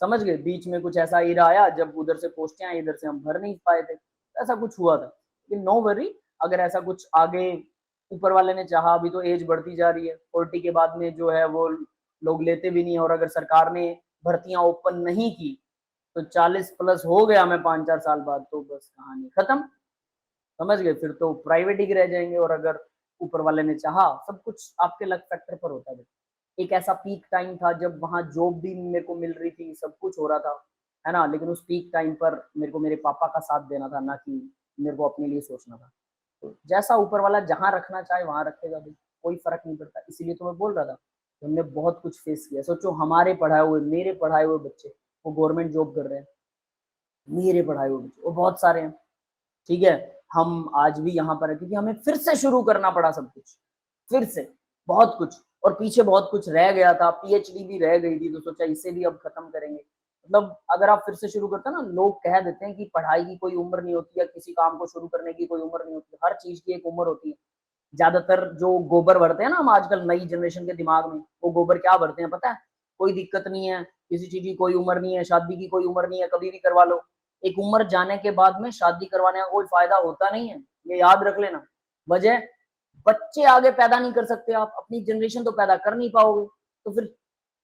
समझ गए? बीच में कुछ ऐसा ईरा आया जब उधर से पोस्टें आई, इधर से हम भर नहीं पाए थे, ऐसा कुछ हुआ था। लेकिन नो वरी, अगर ऐसा कुछ आगे ऊपर वाले ने चाहा, अभी तो एज बढ़ती जा रही है, 40 के बाद में जो है वो लोग लेते भी नहीं है, और अगर सरकार ने भर्तियां ओपन नहीं की तो 40 प्लस हो गया मैं 5-4 साल बाद, तो बस कहानी खत्म। समझ गए? फिर तो प्राइवेट ही रह जाएंगे। और अगर ऊपर वाले ने चाहा, सब कुछ आपके लक फैक्टर पर होता है। एक ऐसा पीक टाइम था जब वहां जॉब भी मेरे को मिल रही थी, सब कुछ हो रहा था, है ना, लेकिन उस पीक टाइम पर मेरे को मेरे पापा का साथ देना था, ना कि मेरे को अपने लिए सोचना था। तो जैसा ऊपर वाला जहां रखना चाहे वहां रखेगा भाई, कोई फर्क नहीं पड़ता। इसीलिए तो मैं बोल रहा था, हमने बहुत कुछ फेस किया। सोचो हमारे पढ़ाए हुए, मेरे पढ़ाए हुए बच्चे वो गवर्नमेंट जॉब कर रहे हैं, मेरे पढ़ाए हुए बच्चे वो बहुत सारे हैं। ठीक है, हम आज भी यहाँ पर है क्योंकि हमें फिर से शुरू करना पड़ा सब कुछ, फिर से बहुत कुछ, और पीछे बहुत कुछ रह गया था। पीएचडी भी रह गई थी, तो सोचा इसे भी अब खत्म करेंगे। मतलब अगर आप फिर से शुरू करते हैं ना, लोग कह देते हैं कि पढ़ाई की कोई उम्र नहीं होती, या किसी काम को शुरू करने की कोई उम्र नहीं होती। हर चीज की एक उम्र होती है। ज्यादातर जो गोबर भरते हैं ना हम आजकल नई जनरेशन के दिमाग में, वो गोबर क्या भरते हैं पता है? कोई दिक्कत नहीं है, किसी चीज की कोई उम्र नहीं है, शादी की कोई उम्र नहीं है, कभी भी करवा लो। एक उम्र जाने के बाद में शादी करवाने का कोई फायदा होता नहीं है, ये याद रख लेना। वजह, बच्चे आगे पैदा नहीं कर सकते, आप अपनी जनरेशन तो पैदा कर नहीं पाओगे, तो फिर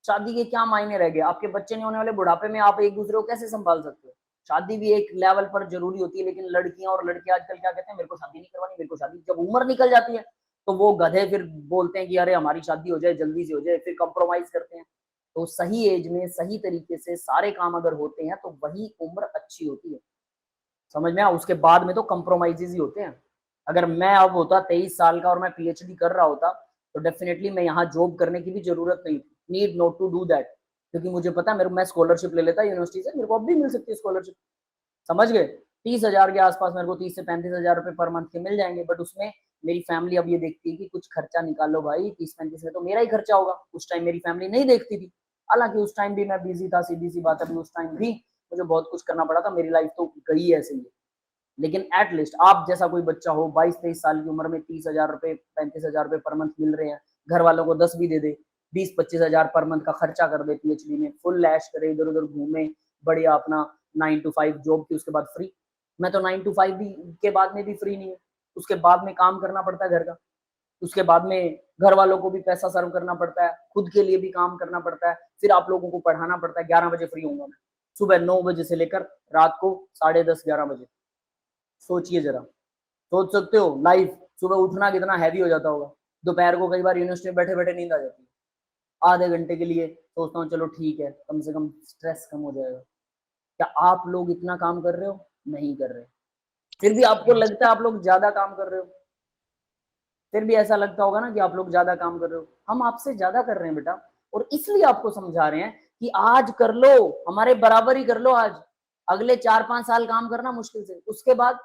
शादी के क्या मायने रह गए? आपके बच्चे नहीं होने वाले बुढ़ापे में, आप एक दूसरे को कैसे संभाल सकते हो? शादी भी एक लेवल पर जरूरी होती है, लेकिन लड़कियां और लड़के आजकल क्या कहते हैं, मेरे को शादी नहीं करवानी, मेरे को शादी। जब उम्र निकल जाती है तो वो गधे फिर बोलते हैं कि अरे हमारी शादी हो जाए, जल्दी से हो जाए, फिर कंप्रोमाइज करते हैं। तो सही एज में सही तरीके से सारे काम अगर होते हैं तो वही उम्र अच्छी होती है। समझ में? उसके बाद में तो कंप्रोमाइजेज ही होते हैं। अगर मैं अब होता 23 साल का और मैं पीएचडी कर रहा होता, तो डेफिनेटली मैं यहाँ जॉब करने की भी जरूरत नहीं थी, need not to do that, क्योंकि मुझे पता है मेरे मैं स्कॉलरशिप ले लेता यूनिवर्सिटी से, मेरे को अब भी मिल सकती है स्कॉलरशिप। समझ गए? 30,000 के आसपास मेरे को 30 से 35,000 रुपए पर मंथ के मिल जाएंगे, बट उसमें मेरी फैमिली अब ये देखती है कि कुछ खर्चा निकालो भाई, 30-35 में तो मेरा ही खर्चा होगा। उस टाइम मेरी फैमिली नहीं देखती थी, हालांकि उस टाइम भी मैं बिजी था, सीधी सी बात है, उस टाइम भी मुझे बहुत कुछ करना पड़ा था, मेरी लाइफ तो गई ऐसे ही। लेकिन एटलीस्ट आप जैसा कोई बच्चा हो 22-23 साल की उम्र में 30,000 रुपए 35,000 रुपए पर मंथ मिल रहे हैं, घर वालों को 10 भी दे दे, 20-25,000 पर मंथ का खर्चा कर दे, पीएचडी में फुल लैश करे, इधर उधर घूमे, बढ़िया अपना 9 to 5 जॉब की, उसके बाद फ्री। मैं तो 9 to 5 भी के बाद में भी फ्री नहीं है, उसके बाद में काम करना पड़ता है घर का, उसके बाद में घर वालों को भी पैसा सर्व करना पड़ता है, खुद के लिए भी काम करना पड़ता है, फिर आप लोगों को पढ़ाना पड़ता है। 11 बजे फ्री होऊंगा मैं, सुबह 9 बजे से लेकर रात को 10:30-11 बजे। सोचिए जरा, सोच सकते हो लाइफ? सुबह उठना कितना हैवी हो जाता होगा, दोपहर को कई बार यूनिवर्सिटी में बैठे बैठे नींद आ जाती है, आधे घंटे के लिए सोचता हूँ चलो ठीक है, कम से कम स्ट्रेस कम हो जाएगा। क्या आप लोग इतना काम कर रहे हो? नहीं कर रहे, फिर भी आपको लगता है आप लोग ज्यादा काम कर रहे हो, फिर भी ऐसा लगता होगा ना कि आप लोग ज्यादा काम कर रहे हो। हम आपसे ज्यादा कर रहे हैं बेटा, और इसलिए आपको समझा रहे हैं कि आज कर लो, हमारे बराबर ही कर लो आज। अगले 4-5 साल काम करना मुश्किल से, उसके बाद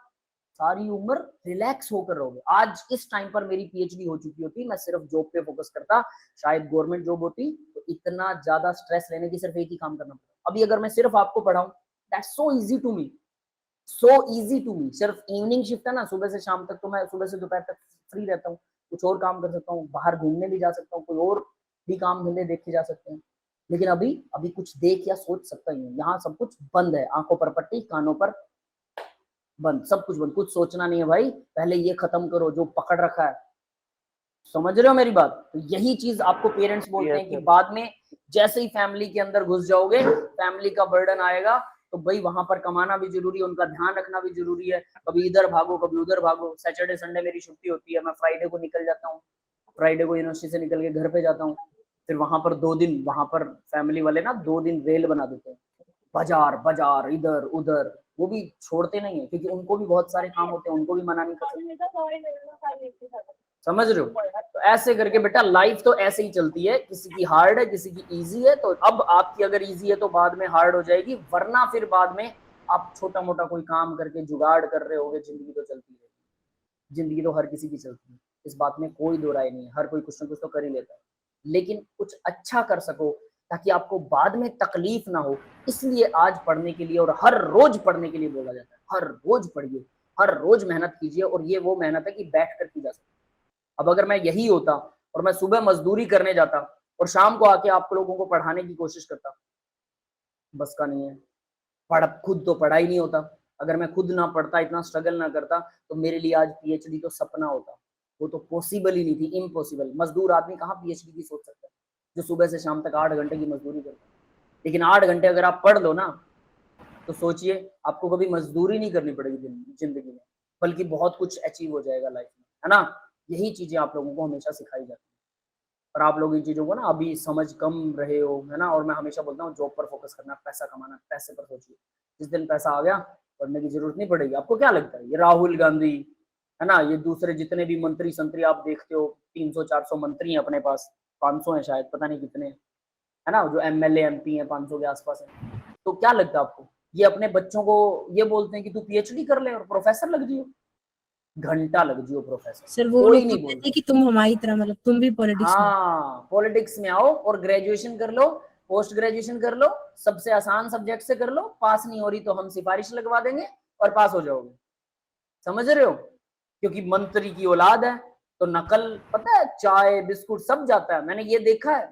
सारी उम्र रिलैक्स होकर रहोगे। आज इस टाइम पर मेरी पीएचडी हो चुकी होती, मैं सिर्फ जॉब पे फोकस करता, शायद गवर्नमेंट जॉब होती तो इतना ज्यादा स्ट्रेस लेने की सिर्फ एक ही काम करना पड़ता। अभी अगर मैं सिर्फ आपको पढ़ाऊं, that's so easy to me, so easy to me. सिर्फ इवनिंग शिफ्ट है ना, सुबह से शाम तक, तो मैं सुबह से दोपहर तक फ्री रहता हूँ, कुछ और काम कर सकता हूँ, बाहर घूमने भी जा सकता हूँ, कोई और भी काम धंधे देखे जा सकते हैं। लेकिन अभी अभी कुछ देख या सोच सकता ही नहीं, यहाँ सब कुछ बंद है, आंखों पर पट्टी, कानों पर बंद, सब कुछ बंद, कुछ सोचना नहीं है भाई। पहले ये खत्म करो जो पकड़ रखा है। समझ रहे हो मेरी बात? तो यही चीज आपको पेरेंट्स बोलते हैं कि बाद में जैसे ही फैमिली के अंदर घुस जाओगे, फैमिली का बर्डन आएगा, तो भाई वहां पर कमाना भी जरूरी है, उनका ध्यान रखना भी जरूरी है। कभी इधर भागो, कभी उधर भागो। सैटरडे संडे मेरी छुट्टी होती है, मैं फ्राइडे को निकल जाता हूँ, फ्राइडे को यूनिवर्सिटी से निकल के घर पे जाता हूँ, फिर वहां पर 2 दिन, वहां पर फैमिली वाले ना 2 दिन रेल बना देते हैं, बाजार बाजार इधर उधर, वो भी छोड़ते नहीं है, क्योंकि उनको भी बहुत सारे काम होते हैं, उनको भी मना नहीं कर सकते। समझ रहे हो? तो ऐसे करके बेटा लाइफ तो ऐसे ही चलती है, किसी की हार्ड है, किसी की इजी है। तो अब आपकी अगर इजी है तो बाद में हार्ड हो जाएगी, वरना फिर बाद में आप छोटा मोटा कोई काम करके जुगाड़ कर रहे होगे, जिंदगी तो चलती है। जिंदगी तो हर किसी की चलती है, इस बात में कोई दो राय नहीं है, हर कोई कुछ ना कुछ तो कर ही लेता है, लेकिन कुछ अच्छा कर सको ताकि आपको बाद में तकलीफ ना हो। इसलिए आज पढ़ने के लिए और हर रोज पढ़ने के लिए बोला जाता है। हर रोज पढ़िए, हर रोज मेहनत कीजिए, और ये वो मेहनत है कि बैठ कर की जा सकती है। अब अगर मैं यही होता और मैं सुबह मजदूरी करने जाता और शाम को आके आप लोगों को पढ़ाने की कोशिश करता, बस का नहीं है। खुद तो पढ़ा ही नहीं होता। अगर मैं खुद ना पढ़ता, इतना स्ट्रगल ना करता, तो मेरे लिए आज पीएचडी तो सपना होता। वो तो पॉसिबल ही नहीं थी, इम्पॉसिबल। मजदूर आदमी कहाँ पीएचडी की सोच सकता है, जो सुबह से शाम तक 8 घंटे की मजदूरी करता है। लेकिन 8 घंटे अगर आप पढ़ लो ना, तो सोचिए आपको कभी मजदूरी नहीं करनी पड़ेगी जिंदगी में, बल्कि बहुत कुछ अचीव हो जाएगा लाइफ में, है ना। यही चीजें आप लोगों को हमेशा सिखाई जाती है, और आप लोग इन चीजों को ना अभी समझ कम रहे हो, है ना। और मैं हमेशा बोलता हूँ जॉब पर फोकस करना, पैसा कमाना, पैसे पर सोचिए। जिस दिन पैसा आ गया, पढ़ने की जरूरत नहीं पड़ेगी। आपको क्या लगता है, ये राहुल गांधी, है ना, ये दूसरे जितने भी मंत्री संतरी आप देखते हो, 300-400 मंत्री हैं अपने पास, 500 हैं शायद, पता नहीं कितने, है ना, जो एमएलए एमपी हैं 500 के आसपास है। तो क्या लगता है आपको, ये अपने बच्चों को ये बोलते हैं कि तू पीएचडी कर ले और प्रोफेसर लग जियो, घंटा लग जियो प्रोफेसर, सर वो कोई लोग नहीं तो कहते बोलता। हैं कि तुम हमारी तरह, मतलब तुम भी पॉलिटिक्स में। हाँ, पॉलिटिक्स में आओ और ग्रेजुएशन कर लो, पोस्ट ग्रेजुएशन कर लो, सबसे आसान सब्जेक्ट से कर लो, पास नहीं हो रही तो हम सिफारिश लगवा देंगे और पास हो जाओगे। समझ रहे हो, क्योंकि मंत्री की औलाद है तो नकल, पता है, चाय बिस्कुट सब जाता है। मैंने ये देखा है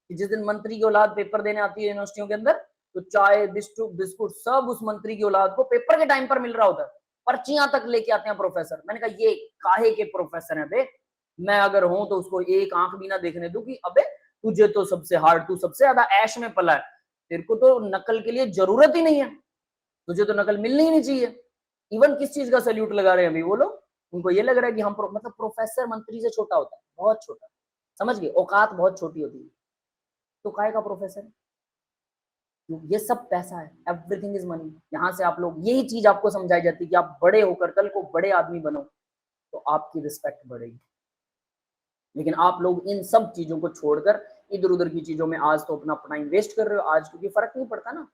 कि जिस दिन मंत्री की औलाद पेपर देने आती है यूनिवर्सिटियों के अंदर, तो चाय बिस्कुट सब उस मंत्री की औलाद को पेपर के टाइम पर मिल रहा होता है। पर्चियां तक लेके आते हैं प्रोफेसर। मैंने कहा ये काहे के प्रोफेसर हैं बे, मैं अगर हूं तो उसको एक आंख भी ना देखने दूं कि अबे तुझे तो सबसे हार्ड, तू सबसे ज्यादा ऐश में पला है, तेरे को तो नकल के लिए जरूरत ही नहीं है, तुझे तो नकल मिलनी ही नहीं चाहिए। इवन किस चीज का सैल्यूट लगा रहे हैं अभी वो लोग, उनको ये लग रहा है कि हम मतलब प्रोफेसर मंत्री से छोटा होता है, बहुत छोटा, समझ गए, औकात बहुत छोटी होती है। तो काहे का प्रोफेसर है, ये सब पैसा है, एवरीथिंग इज मनी। यहाँ से आप लोग, यही चीज आपको समझाई जाती है कि आप बड़े होकर कल को बड़े आदमी बनो तो आपकी रिस्पेक्ट बढ़ेगी। लेकिन आप लोग इन सब चीजों को छोड़कर इधर उधर की चीजों में आज तो अपना टाइम वेस्ट कर रहे हो आज, क्योंकि फर्क नहीं पड़ता ना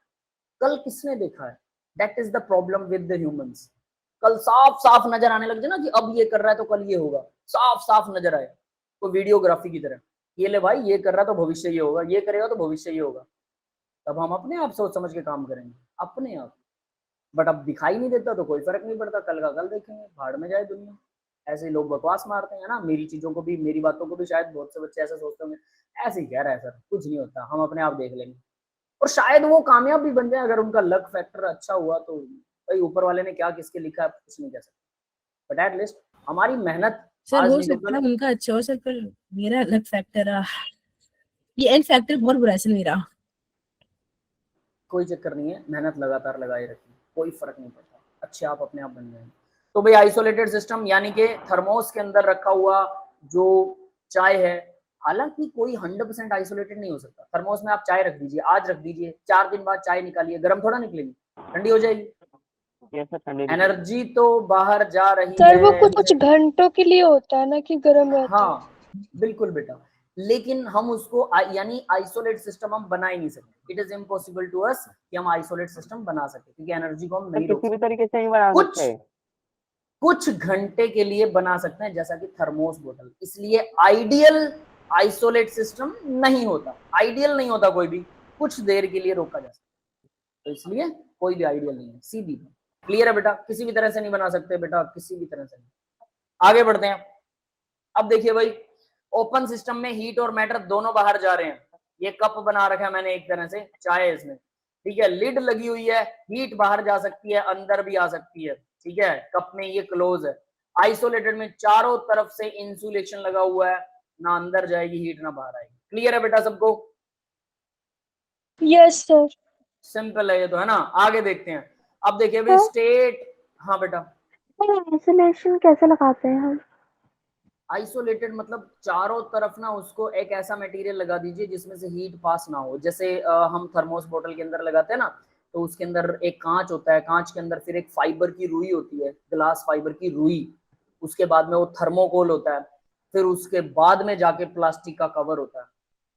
कल किसने देखा है। That is the problem with the humans. कल साफ साफ नजर आने लग जाए ना कि अब ये कर रहा है तो कल ये होगा, साफ साफ नजर आए, तो वीडियोग्राफी की तरह, ये ले भाई ये कर रहा है तो भविष्य ये होगा, ये करेगा तो भविष्य ये होगा। तब हम अपने आप सोच समझ के काम करेंगे, अपने आप। बट अब दिखाई नहीं देता तो कोई फर्क नहीं पड़ता, कल का कल देखेंगे, भाड़ में जाए दुनिया। ऐसे ही लोग बकवास मारते हैं ना, मेरी चीजों को भी, मेरी बातों को भी शायद बहुत से बच्चे ऐसे सोचते होंगे, ऐसे ही कह रहा है सर, कुछ नहीं होता, हम अपने आप देख लेंगे। और शायद वो कामयाब भी बन जाए, अगर उनका लक फैक्टर अच्छा हुआ तो भाई ऊपर वाले ने क्या किसके लिखा है कुछ नहीं कह सकते। बट एट लीस्ट हमारी मेहनत सर आज हो नहीं तो सकता कल। है उनका अच्छा हो सर, पर मेरा अलग फैक्टर रहा, ये एंड फैक्टर बहुत बुरा है सर मेरा। कोई चक्कर नहीं है, मेहनत लगातार लगाए रखिए, कोई फर्क नहीं पड़ता, अच्छे आप अपने आप बन जाएंगे। तो भाई आइसोलेटेड सिस्टम यानी कि थर्मोस के अंदर रखा हुआ जो चाय है, हालांकि कोई 100% आइसोलेटेड नहीं हो सकता। थर्मोस में आप चाय रख दीजिए, आज रख दीजिए, 4 दिन बाद चाय निकालिए, गर्म थोड़ा निकलेगी, ठंडी हो जाएगी। एनर्जी तो बाहर जा रही सर वो है। कुछ घंटों के लिए होता है ना कि गर्म रहता है। हाँ बिल्कुल बेटा, लेकिन हम उसको यानी आइसोलेट सिस्टम हम बना ही नहीं सकते। It is impossible to us कि हम आइसोलेट सिस्टम बना सकते, क्योंकि एनर्जी को हम नहीं रोक किसी भी सकते। तरीके से नहीं बना कुछ सकते। कुछ घंटे के लिए बना सकते हैं, जैसा कि थर्मोस बोतल। इसलिए आइडियल आइसोलेट सिस्टम नहीं होता, आइडियल नहीं होता कोई भी, कुछ देर के लिए रोका जा सकता, तो इसलिए कोई भी आइडियल नहीं है, सीधी। क्लियर है बेटा, किसी भी तरह से नहीं बना सकते बेटा, किसी भी तरह से नहीं। आगे बढ़ते हैं। अब देखिए भाई, ओपन सिस्टम में हीट और मैटर दोनों बाहर जा रहे हैं। ये कप बना रखा है मैंने एक तरह से, चाय है इसमें, ठीक है, लिड लगी हुई है, हीट बाहर जा सकती है, अंदर भी आ सकती है, ठीक है, कप में ये क्लोज है। आइसोलेटेड में चारों तरफ से इंसुलेशन लगा हुआ है, ना अंदर जाएगी हीट ना बाहर आएगी। क्लियर है बेटा सबको? Yes sir. सिंपल है ये तो, है ना। आगे देखते हैं। अब देखिए भाई स्टेट, हाँ बेटा, आइसोलेशन कैसे लगाते हैं हम? आइसोलेटेड मतलब चारों तरफ ना उसको एक ऐसा मटेरियल लगा दीजिए जिसमें से हीट पास ना हो। जैसे हम थर्मोस बोतल के अंदर लगाते हैं ना, तो उसके अंदर एक कांच होता है, कांच के अंदर फिर एक फाइबर की रुई होती है, ग्लास फाइबर की रुई, उसके बाद में वो थर्मोकोल होता है, फिर उसके बाद में जाके प्लास्टिक का कवर होता है,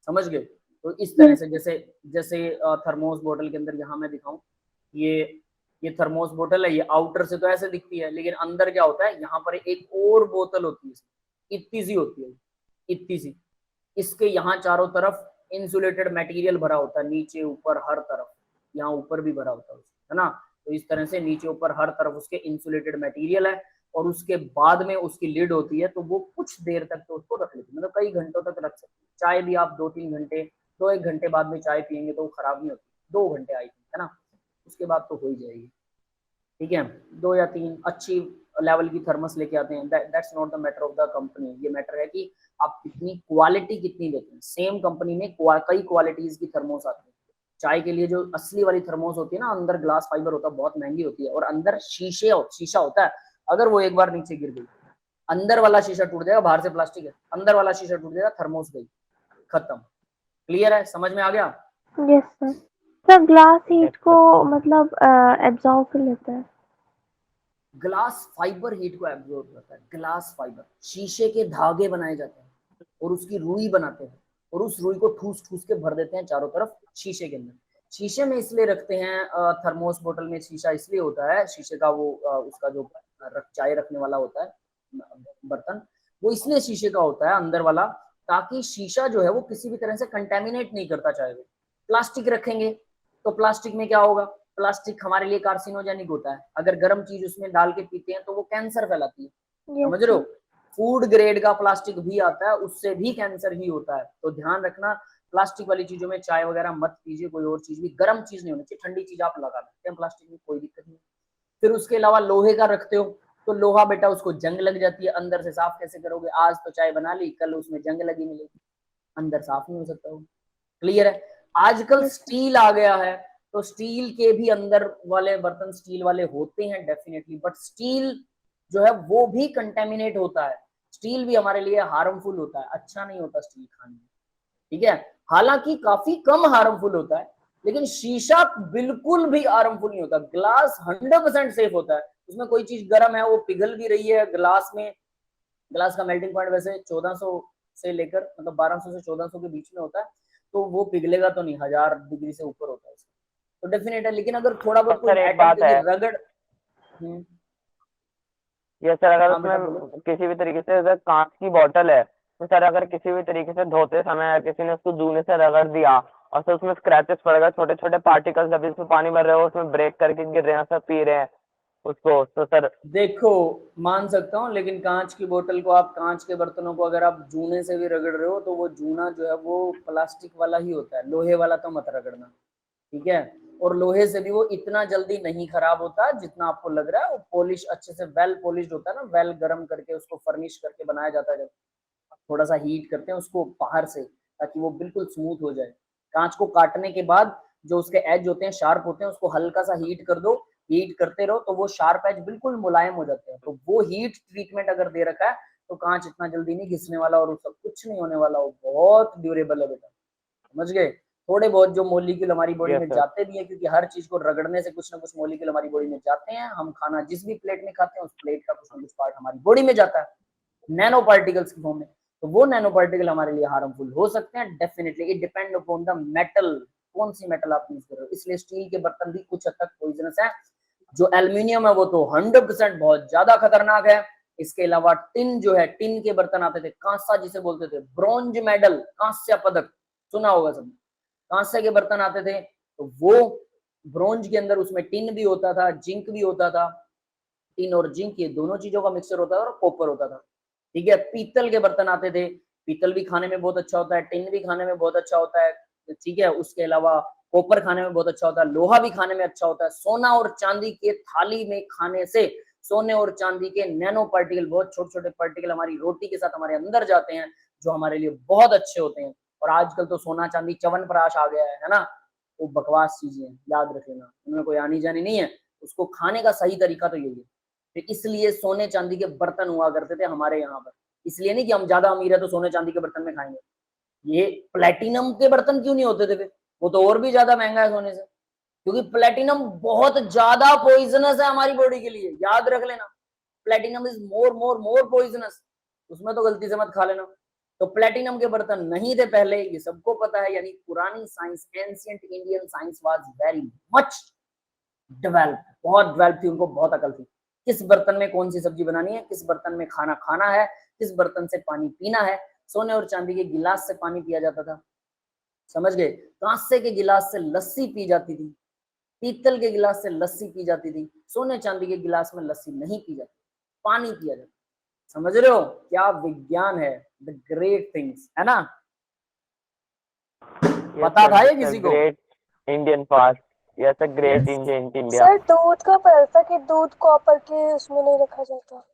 समझ गए। तो इस तरह से जैसे जैसे थर्मोस बोतल के अंदर, यहाँ मैं दिखाऊं, ये थर्मोस बोतल है, ये आउटर से तो ऐसे दिखती है, लेकिन अंदर क्या होता है, यहाँ पर एक और बोतल होती है, इतनी सी होती है, इतनी सी, इसके यहाँ चारों तरफ इंसुलेटेड मटेरियल भरा होता है नीचे ऊपर हर तरफ, यहाँ ऊपर भी भरा होता है ना। तो इस तरह से नीचे ऊपर हर तरफ उसके इंसुलेटेड मटेरियल है, और उसके बाद में उसकी लिड होती है, तो वो कुछ देर तक तो उसको रख लेती है, मतलब कई घंटों तक रख सकते हैं। चाय भी आप 2-3 घंटे, 2-1 घंटे बाद में चाय पियेंगे तो वो खराब नहीं होती, 2 घंटे आई थी, है ना, उसके बाद तो हो ही जाएगी। ठीक है, 2 या 3 अच्छी लेवल की थर्मस लेके आते हैं। That's not the matter of the company, ये मैटर है कि आप कितनी क्वालिटी कितनी देते हैं। सेम कंपनी में कई क्वालिटीज की थर्मोस आती है। चाय के लिए जो असली वाली थर्मोस होती है ना, अंदर ग्लास फाइबर होता है, बहुत महंगी होती है, और अंदर शीशा होता है। अगर वो एक बार नीचे गिर गई, अंदर वाला शीशा टूट जाएगा, बाहर से प्लास्टिक है, अंदर वाला शीशा टूट जाएगा, थर्मोस गई, खत्म। क्लियर है, समझ में आ गया? Yes sir. Sir glass heat को मतलब एब्जॉर्ब कर लेता है। ग्लास फाइबर हीट को एब्जॉर्ब करता है। ग्लास फाइबर, शीशे के धागे बनाए जाते हैं और उसकी रुई बनाते हैं, और उस रुई को ठूस ठूस के भर देते हैं चारों तरफ शीशे के अंदर। शीशे में इसलिए रखते हैं, थर्मोस बोतल में शीशा इसलिए होता है, शीशे का वो उसका जो चाय रखने वाला होता है बर्तन, वो इसलिए शीशे का होता है अंदर वाला, ताकि शीशा जो है वो किसी भी तरह से कंटेमिनेट नहीं करता चाय को। प्लास्टिक रखेंगे तो प्लास्टिक में क्या होगा, प्लास्टिक हमारे लिए कार्सिनोजेनिक होता है। अगर गर्म चीज उसमें डाल के पीते हैं तो वो कैंसर फैलाती है, समझ रहे हो। फूड ग्रेड का प्लास्टिक भी आता है, उससे भी कैंसर ही होता है। तो ध्यान रखना, प्लास्टिक वाली चीजों में चाय वगैरह मत पीजिए, कोई और चीज भी, गर्म चीज नहीं होनी चाहिए, ठंडी चीज आप लगा सकते हैं प्लास्टिक में, कोई दिक्कत नहीं। फिर उसके अलावा लोहे का रखते हो तो लोहा बेटा उसको जंग लग जाती है, अंदर से साफ कैसे करोगे? आज तो चाय बना ली, कल उसमें जंग लगी मिलेगी, अंदर साफ नहीं हो सकता वो। क्लियर है? आजकल स्टील आ गया है, तो स्टील के भी अंदर वाले बर्तन स्टील वाले होते हैं डेफिनेटली, बट स्टील जो है वो भी कंटेमिनेट होता है। स्टील भी हमारे लिए हार्मफुल होता है, अच्छा नहीं होता स्टील खाने में, ठीक है। हालांकि काफी कम हार्मफुल होता है, लेकिन शीशा बिल्कुल भी हार्मफुल नहीं होता। ग्लास 100% सेफ होता है, उसमें कोई चीज गर्म है वो पिघल भी रही है ग्लास में। ग्लास का मेल्टिंग पॉइंट वैसे 1400 से लेकर मतलब 1200 से 1400 के बीच में होता है, तो वो पिघलेगा तो नहीं, 1000 डिग्री से ऊपर होता है तो डेफिनेट है। लेकिन अगर थोड़ा बहुत कोई एक बात है, रगड़ ये सर अगर हाँ बेटा उसमें किसी भी तरीके से अगर कांच की बोतल है, तो सर अगर किसी भी तरीके से धोते समय किसी ने उसको जूने से रगड़ दिया और सर उसमें स्क्रैचेस पड़ गए, छोटे छोटे पार्टिकल्स, अभी उसमें पानी भर रहे हो उसमें ब्रेक करके गिर रहे हैं, सर पी रहे हैं उसको, तो सर देखो मान सकता हूँ, लेकिन कांच की बोतल को आप, कांच के बर्तनों को अगर आप जूने से भी रगड़ रहे हो तो वो जूना जो है वो प्लास्टिक वाला ही होता है, लोहे वाला तो मत रगड़ना, ठीक है। और लोहे से भी वो इतना जल्दी नहीं खराब होता जितना आपको लग रहा है। वो पॉलिश अच्छे से वेल पॉलिश्ड होता है ना, वेल गर्म करके उसको फर्निश करके बनाया जाता है, जब थोड़ा सा हीट करते हैं उसको बाहर से ताकि वो बिल्कुल स्मूथ हो जाए। कांच को काटने के बाद जो उसके एज होते हैं शार्प होते हैं, उसको हल्का सा हीट कर दो, हीट करते रहो तो वो शार्प एज बिल्कुल मुलायम हो जाते हैं। तो वो हीट ट्रीटमेंट अगर दे रखा है तो कांच इतना जल्दी नहीं घिसने वाला और उसका कुछ नहीं होने वाला, वो बहुत ड्यूरेबल है बेटा, समझ गए। थोड़े बहुत जो मोलिक्यूल हमारी बॉडी में जाते भी है, क्योंकि हर चीज को रगड़ने से कुछ ना कुछ मोलिक्यूल हमारी बॉडी में जाते हैं। हम खाना जिस भी प्लेट में खाते हैं उस प्लेट का कुछ ना कुछ पार्ट हमारी बॉडी में जाता है नैनो पार्टिकल्स की फॉर्म में, तो वो नैनो पार्टिकल हमारे लिए हार्मफुल हो सकते हैं definitely. It depend upon the metal, कौन सी मेटल आप यूज कर रहे हो। इसलिए स्टील के बर्तन भी कुछ हद तक पॉइजनस है। जो एल्यूमिनियम है वो तो 100% बहुत ज्यादा खतरनाक है। इसके अलावा टिन जो है, टिन के बर्तन आते थे, कांसा जिसे बोलते थे, ब्रॉन्ज मेडल, कांस्य पदक सुना होगा सबने, कांसे के बर्तन आते थे, तो वो ब्रोंज के अंदर उसमें टिन भी होता था, जिंक भी होता था। टिन और जिंक ये दोनों चीजों का मिक्सचर होता था और कॉपर होता था, ठीक है। पीतल के बर्तन आते थे, पीतल भी खाने में बहुत अच्छा होता है, टिन भी खाने में बहुत अच्छा होता है, ठीक है। उसके अलावा कॉपर खाने में बहुत अच्छा होता है, लोहा भी खाने में अच्छा होता है। सोना और चांदी के थाली में खाने से सोने और चांदी के नैनो पार्टिकल, बहुत छोटे छोटे पार्टिकल हमारी रोटी के साथ हमारे अंदर जाते हैं, जो हमारे लिए बहुत अच्छे होते हैं। और आजकल तो सोना चांदी च्यवनप्राश आ गया है ना, वो बकवास चीजें हैं, याद रख लेना, उनमें कोई आनी जानी नहीं है। उसको खाने का सही तरीका तो यही है। तो इसलिए सोने चांदी के बर्तन हुआ करते थे हमारे यहाँ पर, इसलिए नहीं कि हम ज्यादा अमीर है तो सोने चांदी के बर्तन में खाएंगे। ये प्लेटिनम के बर्तन क्यों नहीं होते थे फिर? वो तो और भी ज्यादा महंगा है सोने से, क्योंकि प्लेटिनम बहुत ज्यादा पॉइजनस है हमारी बॉडी के लिए, याद रख लेना। Platinum is more more more poisonous, उसमें तो गलती से मत खा लेना। तो प्लेटिनम के बर्तन नहीं थे पहले, ये सबको पता है। यानी पुरानी science, ancient Indian science was very much developed, बहुत डेवलप थी, उनको बहुत अकल थी किस बर्तन में कौन सी सब्जी बनानी है, किस बर्तन में खाना खाना है, किस बर्तन से पानी पीना है। सोने और चांदी के गिलास से पानी पिया जाता था, समझ गए? कांसे के गिलास से लस्सी पी जाती थी, पीतल के गिलास से लस्सी पी जाती थी, सोने चांदी के गिलास में लस्सी नहीं पी जाती, पानी पिया जाता। समझ रहे हो क्या विज्ञान है? द ग्रेट थिंग्स, है ना? पता था ये किसी को? Great Indian past, yes a great ancient India. Sir दूध का पता था कि दूध कॉपर के उसमें नहीं रखा जाता।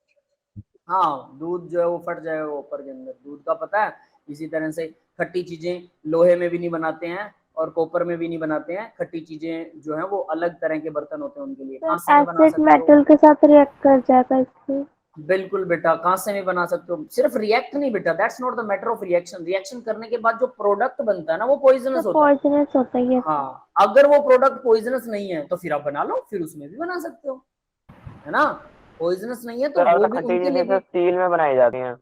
हाँ, दूध जो है वो फट जाएगा कॉपर के अंदर, दूध का पता है। इसी तरह से खट्टी चीजें लोहे में भी नहीं बनाते हैं और कॉपर में भी नहीं बनाते हैं। खट्टी चीजें जो है वो अलग तरह के बर्तन होते हैं उनके लिए। कांसे में बना एसिड सकते हो, मेटल के साथ रिएक्ट कर जाएगा इससे। बिल्कुल बेटा, कांसे में बना सकते हो। सिर्फ रिएक्ट नहीं बेटा, that's not the matter of reaction. Reaction करने के बाद जो प्रोडक्ट बनता है ना वो पॉइजनस होता है। पॉइजनस होता है ये। हाँ, अगर वो प्रोडक्ट पॉइजनस नहीं है तो फिर आप बना लो, फिर उसमें भी बना सकते हो, है ना? पॉइजनस नहीं है तो सर वो अब भी खट्टी उनके लिए चीजें भी। स्टील में बनाई जाती हैं,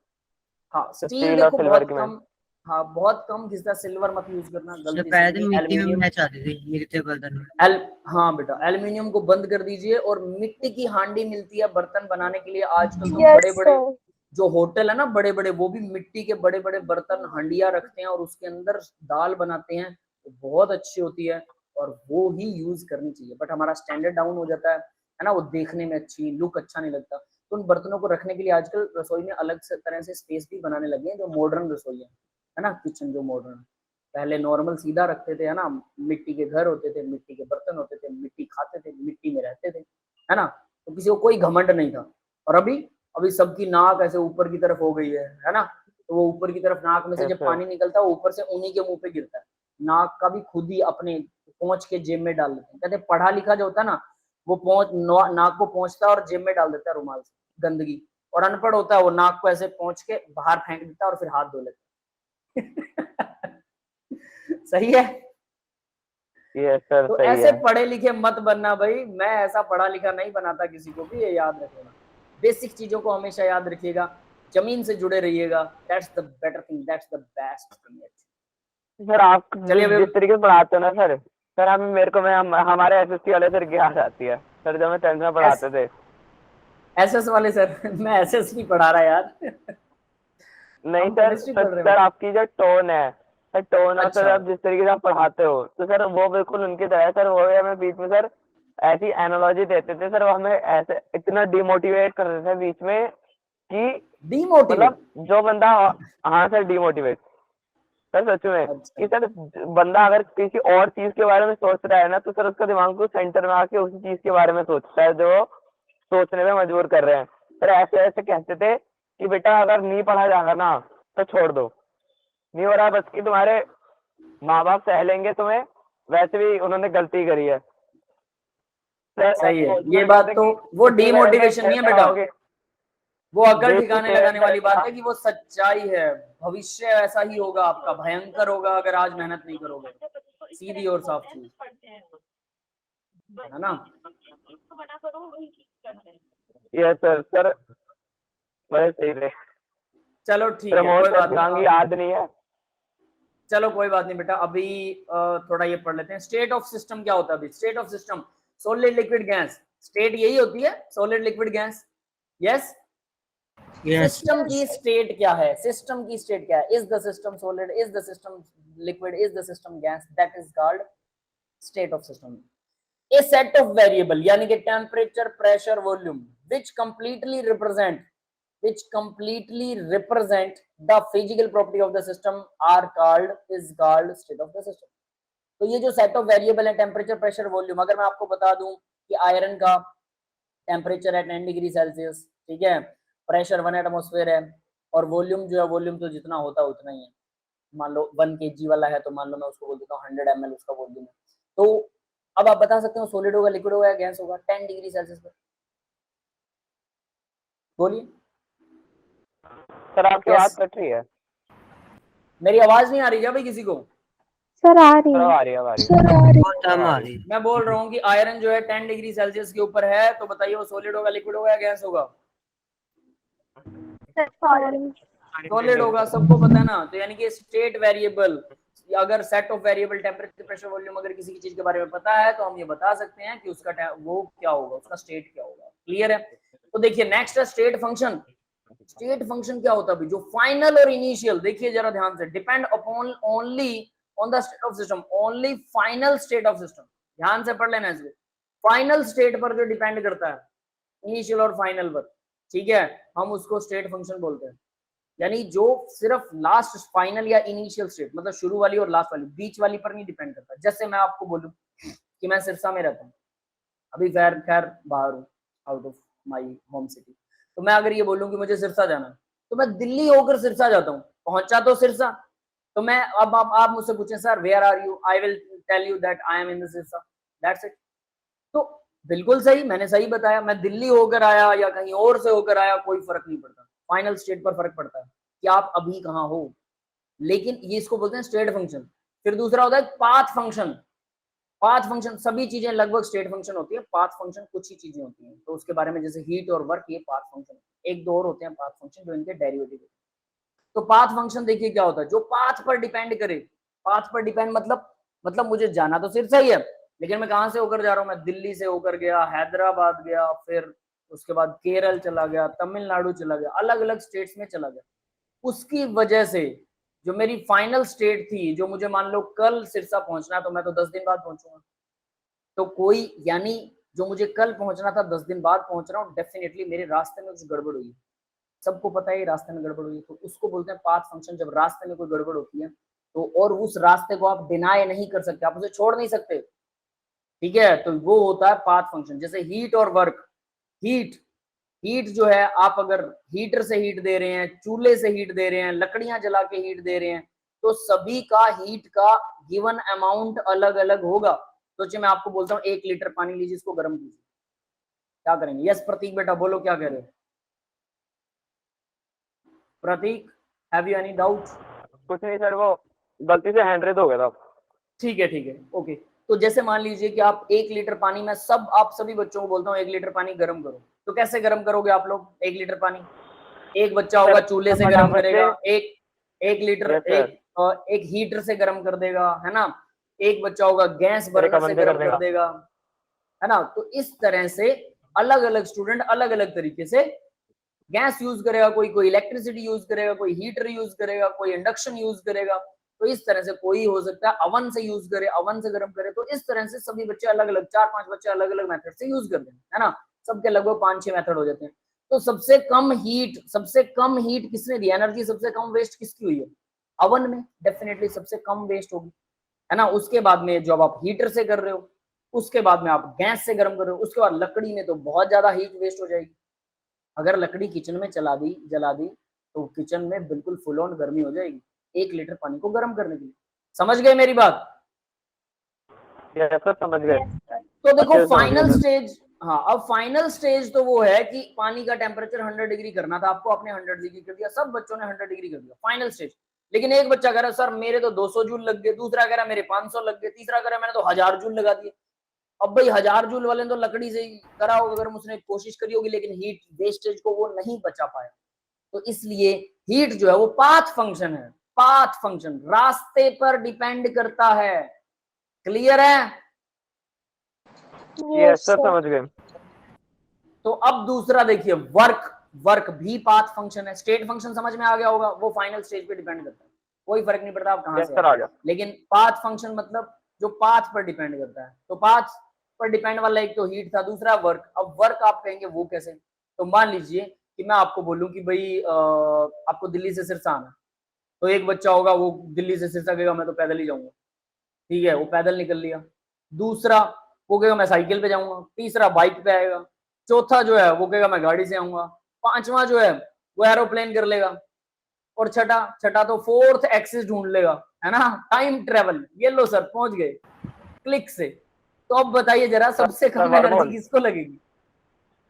हाँ, स्टील स्टील और देखो सिल्वर बहुत की में। कम, हाँ बहुत कम घिसता। सिल्वर मत यूज करना उससे गलती से, पहले तो क्योंकि मिट्टी में एल्यूमिनियम। बनाना चाहती थी, मिट्टी बर्तन में। हाँ बेटा, एल्यूमिनियम को बंद कर दीजिए और मिट्टी की हांडी मिलती है बर्तन बनाने के लिए आजकल। तो यस बड़े बड़े सर। जो होटल है ना, बड़े बड़े, वो भी मिट्टी के बड़े बड़े बर्तन हंडिया रखते हैं और उसके अंदर दाल बनाते हैं, तो बहुत अच्छी होती है और वो ही यूज करनी चाहिए। बट हमारा स्टैंडर्ड डाउन हो जाता है ना, वो देखने में अच्छी लुक अच्छा नहीं लगता। तो उन बर्तनों को रखने के लिए आजकल रसोई में अलग से तरह से स्पेस भी बनाने लगे हैं, जो मॉडर्न रसोई है ना, किचन जो मॉडर्न। पहले नॉर्मल सीधा रखते थे, है ना, मिट्टी के घर होते थे, मिट्टी के बर्तन होते थे, मिट्टी खाते थे, मिट्टी में रहते थे, है ना, तो किसी को कोई घमंड नहीं था। और अभी अभी सबकी नाक ऐसे ऊपर की तरफ हो गई है ना, तो वो ऊपर की तरफ नाक में से Yes, जब sir. पानी निकलता है वो ऊपर से उन्हीं के मुंह पे गिरता है। नाक का भी खुद ही अपने पोंछ के जेब में डाल देते हैं। कहते हैं पढ़ा लिखा जो होता है ना, वो नाक को पोंछता है और जेब में डाल देता है रुमाल से गंदगी, और अनपढ़ होता है वो नाक को ऐसे पोंछ के बाहर फेंक देता है और फिर हाथ धो लेता है। सही है? यस सर, तो सही ऐसे है। पढ़े लिखे मत बनना भाई। मैं ऐसा पढ़ा लिखा नहीं बनाता किसी को भी, ये याद रखना। बेसिक चीजों को हमेशा याद रखिएगा, जमीन से जुड़े रहिएगा। That's the better thing, that's the best thing. Sir आप चलिए जिस तरीके से पढ़ाते हो ना सर हमें मेरे को हमारे एसएससी वाले सर की याद आती है सर, जब हमें 10th में पढ़ाते थे। एसएस वाले सर? मैं एसएस नहीं पढ़ा रहा यार। नहीं हम सर, केमिस्ट्री पढ़ रहे सर हैं। आपकी जो टोन है सर, टोन और सर अच्छा। आप जिस तरीके से आप पढ़ाते हो तो सर वो बिल्कुल उनकी तरह है सर। वो हमें बीच में सर ऐसी एनालॉजी देते थे सर, वो हमें ऐसे इतना डिमोटिवेट कर देते थे बीच में कि डीमोटिवेट? मतलब जो बंदा, हाँ सर डिमोटिवेट सर सच में, अच्छा। कि सर बंदा अगर किसी और चीज के बारे में सोच रहा है ना तो सर उसका दिमाग को सेंटर में आके उसी चीज के बारे में सोचता है जो सोचने में मजबूर कर रहे हैं। सर ऐसे ऐसे कहते थे कि बेटा अगर नहीं पढ़ा जाएगा ना तो छोड़ दो, नहीं हो रहा बस कि तुम्हारे माँ बाप सह लेंगे तुम्हें, वैसे भी उन्होंने गलती करी है। सर सही है, ऐसे ये सर बात कहते तो कि वो इतनी डीमोटिवेशन नहीं है बेटा, पढ़ाओगे, वो अकल बेसिक ठिकाने लेवल लगाने वाली तक बात है कि वो सच्चाई है। भविष्य ऐसा ही होगा आपका, भयंकर होगा अगर आज मेहनत नहीं करोगे। सीधी और साफ चीज, है ना? ये सर बड़े सही थे। चलो ठीक है, प्रमोद कोई बात सर नाम नहीं। याद नहीं है। चलो कोई बात नहीं बेटा, अभी थोड़ा ये पढ़ लेते हैं। स्टेट ऑफ सिस्टम क्या होता है? अभी state of system, solid liquid gas, state यही होती है, solid liquid gas. Yes. System की स्टेट क्या है? सिस्टम की स्टेट क्या है? Is the system solid, is the system liquid, is the system gas, that is called state of system. A set of variable यानी कि temperature, pressure, volume which completely represent the physical property of the system is called state of the system। तो ये जो set of variable है, temperature, pressure, volume, अगर मैं आपको बता दूं कि आयरन का टेम्परेचर है 10 डिग्री सेल्सियस, ठीक है, प्रेशर 1 एटमॉस्फेयर है, और वॉल्यूम जो है, वॉल्यूम तो जितना होता है उतना ही है। मान लो 1 kg वाला है तो मान लो मैं उसको बोल देता हूँ 100 ml उसका वॉल्यूम है। तो अब आप बता सकते हो सॉलिड होगा, लिक्विड होगा या गैस होगा 10 डिग्री सेल्सियस पर? बोलिए। सर आपकी Yes. बात कट रही है। मेरी आवाज नहीं आ रही क्या भाई किसी को? सर आ रही सर है। आ रही है, आ रही है। सर आ रही। मैं बोल रहा हूँ कि आयरन जो है 10 डिग्री सेल्सियस के ऊपर है, तो बताइए वो सॉलिड होगा, लिक्विड होगा या गैस होगा? सॉलिड होगा, सबको पता है ना। तो यानी कि स्टेट वेरिएबल, अगर set of variable temperature, pressure, volume अगर किसी की चीज के बारे में पता है तो हम ये बता सकते हैं कि उसका वो क्या होगा, उसका स्टेट क्या होगा। क्लियर है? तो देखिए नेक्स्ट है स्टेट फंक्शन। स्टेट फंक्शन क्या होता है? जो फाइनल और इनिशियल, देखिए जरा ध्यान से, depend upon only on the state of system, only final state of system, ध्यान से पढ़ लेना इसको, फाइनल स्टेट पर जो डिपेंड करता है, इनिशियल और फाइनल पर, ठीक है, हम उसको स्टेट फंक्शन बोलते हैं। यानी जो सिर्फ लास्ट फाइनल या इनिशियल स्टेट, मतलब शुरू वाली और लास्ट वाली, बीच वाली पर नहीं डिपेंड करता। जैसे मैं आपको बोलूं कि मैं सिरसा में रहता हूँ, अभी खैर बाहर हूँ, out of my home city, तो मैं अगर ये बोलूं कि मुझे सिरसा जाना है, तो मैं दिल्ली होकर सिरसा जाता हूँ, पहुंचा तो सिरसा, तो मैं अब आप मुझसे पूछें sir where are you, I will tell you that I am in the Sirsa, that's it. तो बिल्कुल सही, मैंने सही बताया, मैं दिल्ली होकर आया या कहीं और से होकर आया, कोई फर्क नहीं पड़ता, फाइनल स्टेट पर फर्क पड़ता है कि आप अभी कहाँ हो। लेकिन ये इसको बोलते हैं स्टेट फंक्शन। फिर दूसरा होता है पाथ फंक्शन। पाथ फंक्शन, सभी चीजें लगभग स्टेट फंक्शन होती है, पाथ फंक्शन कुछ ही चीजें होती हैं, तो उसके बारे में जैसे हीट और वर्क, ये पाथ फंक्शन, एक दो और होते हैं पाथ फंक्शन जो इनके डेरिवेटिव होते हैं। तो पाथ फंक्शन देखिए क्या होता है, जो पाथ पर डिपेंड करे, पाथ पर डिपेंड मतलब मुझे जाना तो सिर्फ सही है, लेकिन मैं कहां से होकर जा रहा हूं, मैं दिल्ली से होकर गया, हैदराबाद गया, फिर उसके बाद केरल चला गया, तमिलनाडु चला गया, अलग अलग स्टेट्स में चला गया। उसकी वजह से जो मेरी फाइनल स्टेट थी, जो मुझे मान लो कल सिरसा पहुंचना है, तो मैं तो 10 दिन बाद पहुंचूंगा। तो कोई, यानी जो मुझे कल पहुंचना था 10 दिन बाद पहुंच रहा हूँ, डेफिनेटली मेरे रास्ते में कुछ गड़बड़ हुई, सबको पता है रास्ते में गड़बड़ हुई, तो उसको बोलते हैं पाथ फंक्शन। जब रास्ते में कोई गड़बड़ होती है तो, और उस रास्ते को आप डिनाई नहीं कर सकते, आप उसे छोड़ नहीं सकते, ठीक है, तो वो होता है पाथ फंक्शन। जैसे हीट और वर्क, हीट जो है, आप अगर हीटर से हीट दे रहे हैं, चूल्हे से हीट दे रहे हैं, लकड़ियां जला के हीट दे रहे हैं, तो सभी का हीट का गिवन अमाउंट अलग अलग होगा। सोचिए मैं आपको बोलता हूँ 1 लीटर पानी लीजिए, इसको गर्म कीजिए, क्या करेंगे? यस प्रतीक बेटा बोलो क्या कह रहे हो? प्रतीक, हैव यू एनी डाउट? कुछ नहीं सर, वो गलती से हैंड रेज हो गया था। ठीक है, ओके। तो जैसे मान लीजिए कि आप 1 लीटर पानी में, आप सभी बच्चों को बोलता हूँ 1 लीटर पानी गर्म करो, तो कैसे गर्म करोगे आप लोग 1 लीटर पानी? एक बच्चा होगा चूल्हे से गर्म करेगा, एक लीटर एक हीटर से गर्म कर देगा, है ना, एक बच्चा होगा गैस बर्नर से गर्म कर देगा, है ना। तो इस तरह से अलग अलग स्टूडेंट अलग अलग तरीके से गैस यूज करेगा, कोई इलेक्ट्रिसिटी यूज करेगा, कोई हीटर यूज करेगा, कोई इंडक्शन यूज करेगा, तो इस तरह से कोई हो सकता है अवन से यूज करे, अवन से गर्म करे। तो इस तरह से सभी बच्चे अलग अलग, 4-5 बच्चे अलग अलग मेथड से यूज करते हैं, है ना, सबके लगभग 5-6 मेथड हो जाते हैं। तो सबसे कम हीट किसने दी, एनर्जी सबसे कम वेस्ट किसकी हुई है? अवन में, डेफिनेटली सबसे कम वेस्ट होगी, है ना। उसके बाद में जब आप हीटर से कर रहे हो, उसके बाद में आप गैस से गर्म कर रहे हो, उसके बाद लकड़ी में तो बहुत ज्यादा हीट वेस्ट हो जाएगी। अगर लकड़ी किचन में जला दी तो किचन में बिल्कुल फुल ऑन गर्मी हो जाएगी 1 लीटर पानी को गर्म करने के लिए। समझ गए मेरी बात? यस सर, समझ गए। तो देखो फाइनल स्टेज, हाँ, अब फाइनल स्टेज तो वो है कि पानी का टेम्परेचर 100 डिग्री करना था आपको, आपने 100 डिग्री कर दिया, सब बच्चों ने 100 डिग्री कर दिया, फाइनल स्टेज। लेकिन एक बच्चा कह रहा है सर मेरे तो 200 जूल लग गए, दूसरा कह रहा है मेरे 500 लग गए, तीसरा कह रहा है मैंने तो 1000 जूल लगा दिए। अब भाई 1000 जूल वाले ने तो लकड़ी से करा होगा, अगर उसने कोशिश करी होगी, लेकिन हीट वेस्टेज को वो नहीं बचा पाया। तो इसलिए हीट जो है वो पाथ फंक्शन है, पाथ फंक्शन रास्ते पर डिपेंड करता है। क्लियर है? यस सर, समझ गए। तो अब दूसरा देखिए, वर्क भी पाथ फंक्शन है। स्टेट फंक्शन समझ में आ गया होगा, वो फाइनल स्टेज पे डिपेंड करता है, कोई फर्क नहीं पड़ता आप कहां से आ गया। लेकिन पाथ फंक्शन मतलब जो पाथ पर डिपेंड करता है। तो पाथ पर डिपेंड वाला एक तो हीट था, दूसरा वर्क। अब वर्क आप कहेंगे वो कैसे? तो मान लीजिए कि मैं आपको बोलूं कि भाई आपको दिल्ली से सिरसा आना, तो एक बच्चा होगा वो दिल्ली से सिरसा कहेगा मैं तो पैदल ही जाऊंगा, ठीक है, वो पैदल निकल लिया। दूसरा वो कहेगा मैं साइकिल पे जाऊंगा, तीसरा बाइक पे आएगा, चौथा जो है वो कहेगा मैं गाड़ी से आऊंगा, पांचवा जो है वो एरोप्लेन कर लेगा, और छठा तो फोर्थ एक्सिस ढूंढ लेगा, है ना, टाइम ट्रेवल। ये लो सर पहुंच गए क्लिक से। तो अब बताइए जरा सबसे कम एनर्जी किसको लगेगी?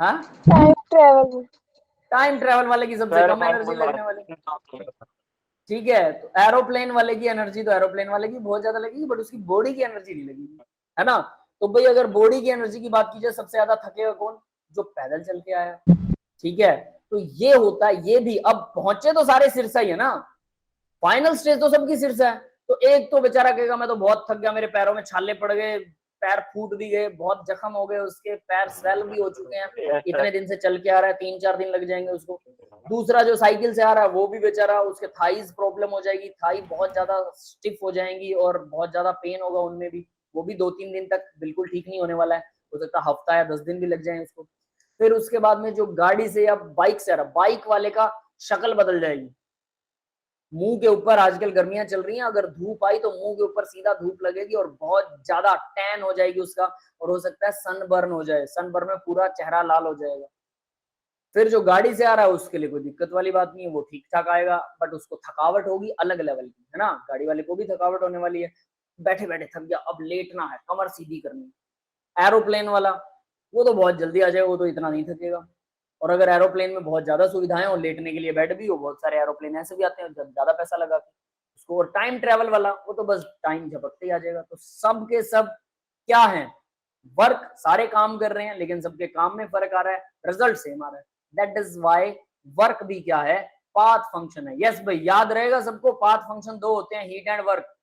हाँ, टाइम ट्रेवल वाले की सबसे कम एनर्जी लगने वाली, ठीक है। तो एरोप्लेन वाले की एनर्जी तो एरोप्लेन वाले की बहुत ज्यादा लगेगी, बट उसकी बॉडी की एनर्जी नहीं लगेगी, है ना। तो भाई अगर बॉडी की एनर्जी की बात की जाए, सबसे ज्यादा थकेगा कौन? जो पैदल चल के आया, ठीक है। तो ये होता है, ये भी अब पहुंचे तो सारे सिरसा ही है ना, फाइनल स्टेज तो सबकी सिरसा है। तो एक तो बेचारा कहेगा मैं तो बहुत थक गया, मेरे पैरों में छाले पड़ गए, पैर फूट भी गए, बहुत जख्म हो गए, उसके पैर स्वेल भी हो चुके हैं, इतने दिन से चल के आ रहा है, 3-4 दिन लग जाएंगे उसको। दूसरा जो साइकिल से आ रहा है वो भी बेचारा, उसके थाइज प्रॉब्लम हो जाएगी, थाई बहुत ज्यादा स्टिफ हो जाएंगी और बहुत ज्यादा पेन होगा उनमें भी, वो भी 2-3 दिन तक बिल्कुल ठीक नहीं होने वाला है, हो सकता है हफ्ता या 10 दिन भी लग जाए उसको। फिर उसके बाद में जो गाड़ी से या बाइक से आ रहा, बाइक वाले का शक्ल बदल जाएगी, मुंह के ऊपर, आजकल गर्मियां चल रही हैं, अगर धूप आई तो मुंह के ऊपर सीधा धूप लगेगी और बहुत ज्यादा टैन हो जाएगी उसका, और हो सकता है सनबर्न हो जाए, सनबर्न में पूरा चेहरा लाल हो जाएगा। फिर जो गाड़ी से आ रहा है उसके लिए कोई दिक्कत वाली बात नहीं है, वो ठीक ठाक आएगा, बट उसको थकावट होगी अलग लेवल की, है ना, गाड़ी वाले को भी थकावट होने वाली है, बैठे बैठे थक गया, अब लेटना है, कमर सीधी करनी है। एरोप्लेन वाला वो तो बहुत जल्दी आ जाएगा, वो तो इतना नहीं थकेगा। और अगर एरोप्लेन में बहुत ज्यादा सुविधाएं और लेटने के लिए बेड भी हो, बहुत सारे एरोप्लेन ऐसे भी आते हैं ज्यादा पैसा लगा के उसको। और टाइम ट्रेवल वाला वो तो बस टाइम झपकते ही आ जाएगा। तो सब के सब क्या है, वर्क, सारे काम कर रहे हैं लेकिन सबके काम में फर्क आ रहा है, रिजल्ट सेम आ रहा है। दैट इज वाई वर्क भी क्या है, पाथ फंक्शन है। यस भाई, याद रहेगा सबको, पाथ फंक्शन दो होते हैं, हीट एंड वर्क।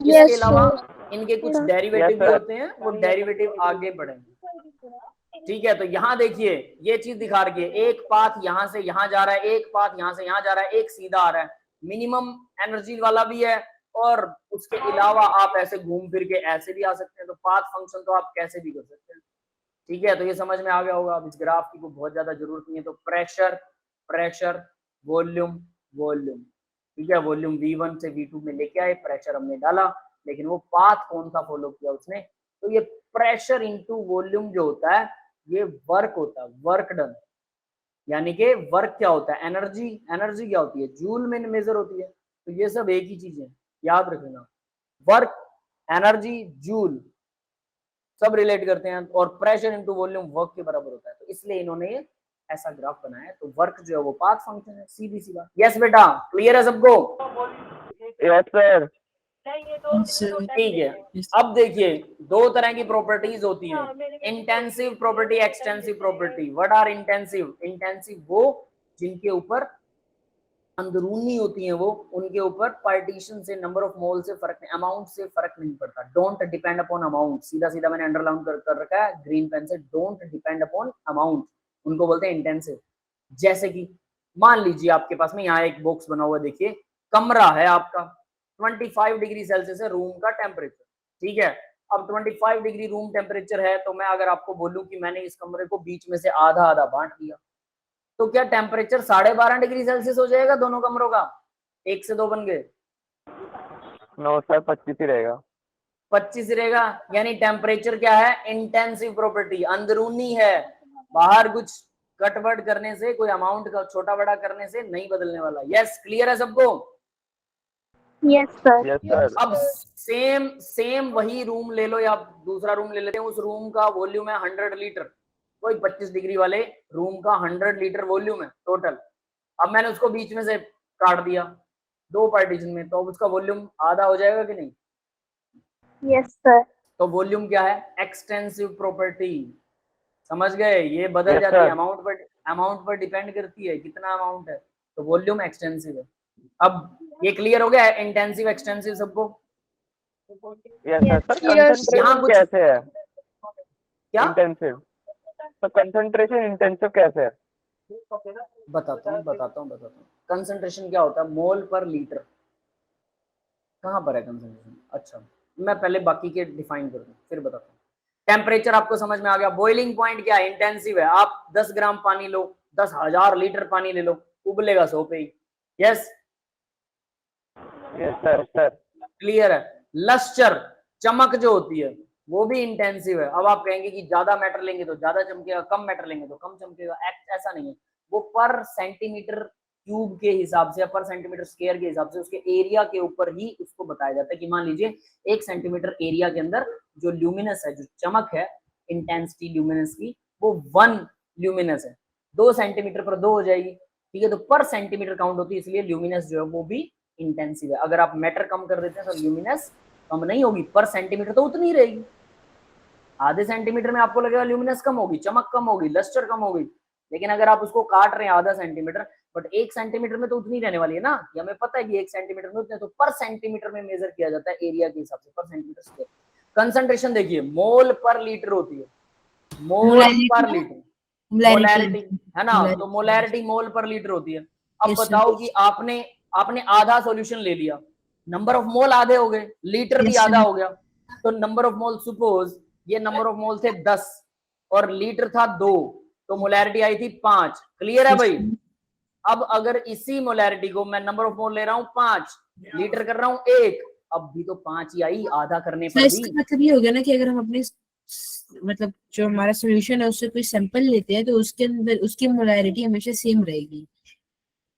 इसके Yes, अलावा sir. इनके कुछ Yeah. डेरिवेटिव Yes, भी sir. होते हैं, वो डेरिवेटिव आगे बढ़ेंगे। ठीक है, तो यहाँ देखिए ये चीज दिखा रही है, एक पाथ यहाँ से यहाँ जा रहा है, एक पाथ यहाँ से यहाँ जा रहा है, एक सीधा आ रहा है, मिनिमम एनर्जी वाला भी है, और उसके अलावा आप ऐसे घूम फिर के ऐसे भी आ सकते हैं। तो पाथ फंक्शन तो आप कैसे भी कर सकते हैं। ठीक है, तो ये समझ में आ गया होगा। अब इस ग्राफ की को बहुत ज्यादा जरूरत नहीं है। तो प्रेशर, प्रेशर, वॉल्यूम, वॉल्यूम, ठीक है, वॉल्यूम V1 से V2 में लेके आए, प्रेशर हमने डाला, लेकिन वो पाथ कौन सा फॉलो किया उसने, तो ये प्रेशर इनटू वॉल्यूम जो होता है ये वर्क होता है, वर्क डन। यानी कि वर्क क्या होता है, एनर्जी, एनर्जी क्या होती है, जूल में मेजर होती है। तो ये सब एक ही चीज है, याद रखना, वर्क, एनर्जी, जूल सब रिलेट करते हैं, और प्रेशर इनटू वॉल्यूम वर्क के बराबर होता है। तो इसलिए इन्होंने ये ऐसा ग्राफ बनाया है। तो वर्क जो है वो पाथ फंक्शन है, सीधी सी बात। यस बेटा, क्लियर है सबको? Yes sir. ठीक है, अब देखिए दो तरह की प्रॉपर्टीज होती हैं, intensive property, extensive property. What are intensive? Intensive वो जिनके ऊपर अंदरूनी होती हैं, वो उनके ऊपर पार्टीशन से, नंबर ऑफ मोल से फर्क नहीं, अमाउंट से फर्क नहीं पड़ता। डोंट डिपेंड अपॉन अमाउंट, सीधा सीधा मैंने अंडरलाइन कर रखा है ग्रीन पेन से, डोंट डिपेंड अपॉन अमाउंट, उनको बोलते हैं इंटेंसिव। जैसे कि मान लीजिए आपके पास में यहाँ एक बॉक्स बना हुआ, देखिए कमरा है आपका, 25 डिग्री सेल्सियस है रूम का टेम्परेचर, ठीक है। अब 25 डिग्री रूम टेम्परेचर है, तो मैं अगर आपको बोलूं कि मैंने इस कमरे को बीच में से आधा आधा बांट दिया, तो क्या टेम्परेचर 12.5 डिग्री सेल्सियस हो जाएगा दोनों कमरों का? 1 से 2 बन गए, नो सर, 25 ही रहेगा। 25 रहेगा। यानी टेम्परेचर क्या है, इंटेंसिव प्रॉपर्टी, अंदरूनी है, बाहर कुछ कटवट करने से, कोई अमाउंट का छोटा बड़ा करने से नहीं बदलने वाला। यस, क्लियर है सबको? Yes, sir. Yes sir. अब सेम वही रूम ले लो या दूसरा रूम ले लेते हैं, उस रूम का वॉल्यूम है 100 लीटर, कोई 25 डिग्री वाले रूम का 100 लीटर वॉल्यूम है टोटल। अब मैंने उसको बीच में से काट दिया 2 पार्टीशन में, तो उसका वॉल्यूम आधा हो जाएगा कि नहीं? Yes, sir. तो वॉल्यूम क्या है, एक्सटेंसिव प्रॉपर्टी। समझ गए? ये बदल Yes, जाती है, sir. अमाउंट पर डिपेंड करती है कितना अमाउंट है, तो वॉल्यूम एक्सटेंसिव है। अब ये क्लियर हो गया है, इंटेंसिव एक्सटेंसिव सबको? Yes sir. Sir Yes. यहाँ कंसंट्रेशन कुछ कैसे है? क्या इंटेंसिव। तो कंसंट्रेशन इंटेंसिव कैसे है? बताता हूँ। कंसंट्रेशन क्या होता है, मोल पर लीटर। कहाँ पर है कंसंट्रेशन? अच्छा, मैं पहले बाकी के डिफाइन कर दूं फिर बताता हूँ। टेम्परेचर आपको समझ में आ गया। बॉइलिंग पॉइंट क्या है, इंटेंसिव है। आप 10 ग्राम पानी लो, 10,000 लीटर पानी ले लो, उबलेगा 100 पे ही। Yes, yes sir. Sir clear है? लस्टर, चमक जो होती है वो भी इंटेंसिव है। अब आप कहेंगे कि ज्यादा मैटर लेंगे तो ज्यादा चमकेगा, कम मैटर लेंगे तो कम चमकेगा। ऐसा नहीं है, वो पर सेंटीमीटर क्यूब के हिसाब से, पर सेंटीमीटर स्क्वायर के हिसाब से, उसके एरिया के ऊपर ही उसको बताया जाता है कि मान लीजिए 1 सेंटीमीटर एरिया के अंदर जो ल्यूमिनस है, जो चमक है, इंटेंसिटी ल्यूमिनस की, वो 1 ल्यूमिनस है। 2 सेंटीमीटर पर 2 हो जाएगी, ठीक है। तो पर सेंटीमीटर काउंट होती है, इसलिए ल्यूमिनस जो है वो भी इंटेंसिव है। अगर आप मैटर कम कर देते हैं तो ल्यूमिनस कम नहीं होगी, पर सेंटीमीटर तो उतनी ही रहेगी। आधे सेंटीमीटर में आपको लगेगा ल्यूमिनस कम होगी, चमक कम होगी, लस्टर कम होगी, लेकिन अगर आप उसको काट रहे हैं आधा सेंटीमीटर, बट 1 सेंटीमीटर में तो उतनी रहने वाली है ना, ये हमें पता है कि 1 सेंटीमीटर में उतने, तो पर सेंटीमीटर में मेजर किया जाता है एरिया के हिसाब से, पर सेंटीमीटर स्क्वायर। कंसंट्रेशन देखिए मोल पर लीटर होती है, मोल पर लीटर, मोलैरिटी है ना, तो मोलैरिटी मोल पर लीटर होती है। अब बताओ कि आपने आधा सॉल्यूशन ले लिया, नंबर ऑफ मोल आधे हो गए, लीटर भी आधा हो गया, तो नंबर ऑफ मोल, सपोज ये नंबर ऑफ मोल थे 10 और लीटर था 2, तो मोलैरिटी आई थी 5। क्लियर है भाई? अब अगर इसी मोलैरिटी को मैं नंबर ऑफ मोल ले रहा हूं 5, लीटर कर रहा हूं 1, अब भी तो 5 ही आई आधा करने पर भी। इसका मतलब ये हो गया ना कि अगर हम अपने मतलब जो हमारा सॉल्यूशन है उससे कोई सैंपल लेते हैं तो उसके अंदर उसकी मोलैरिटी हमेशा सेम रहेगी।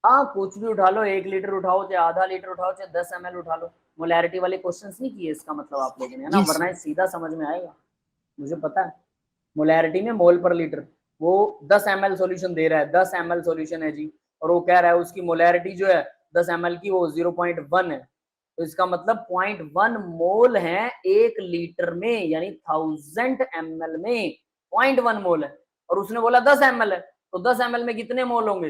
हाँ, कुछ भी उठा लो, 1 लीटर उठाओ चाहे आधा लीटर उठाओ चाहे 10 ml उठा लो, मोलैरिटी वाले क्वेश्चंस नहीं किए इसका मतलब आप लोगों ने, है ना, वरना ये सीधा समझ में आएगा, मुझे पता है। मोलैरिटी में मोल पर लीटर, वो 10 ml सॉल्यूशन दे रहा है, 10 ml सॉल्यूशन है जी, और वो कह रहा है उसकी मोलैरिटी जो है 10 ml की वो 0.1 है, तो इसका मतलब 0.1 मोल है 1 लीटर में, यानी 1000 ml में 0.1 मोल है, और उसने बोला 10 ml है, तो 10 ml में कितने मोल होंगे?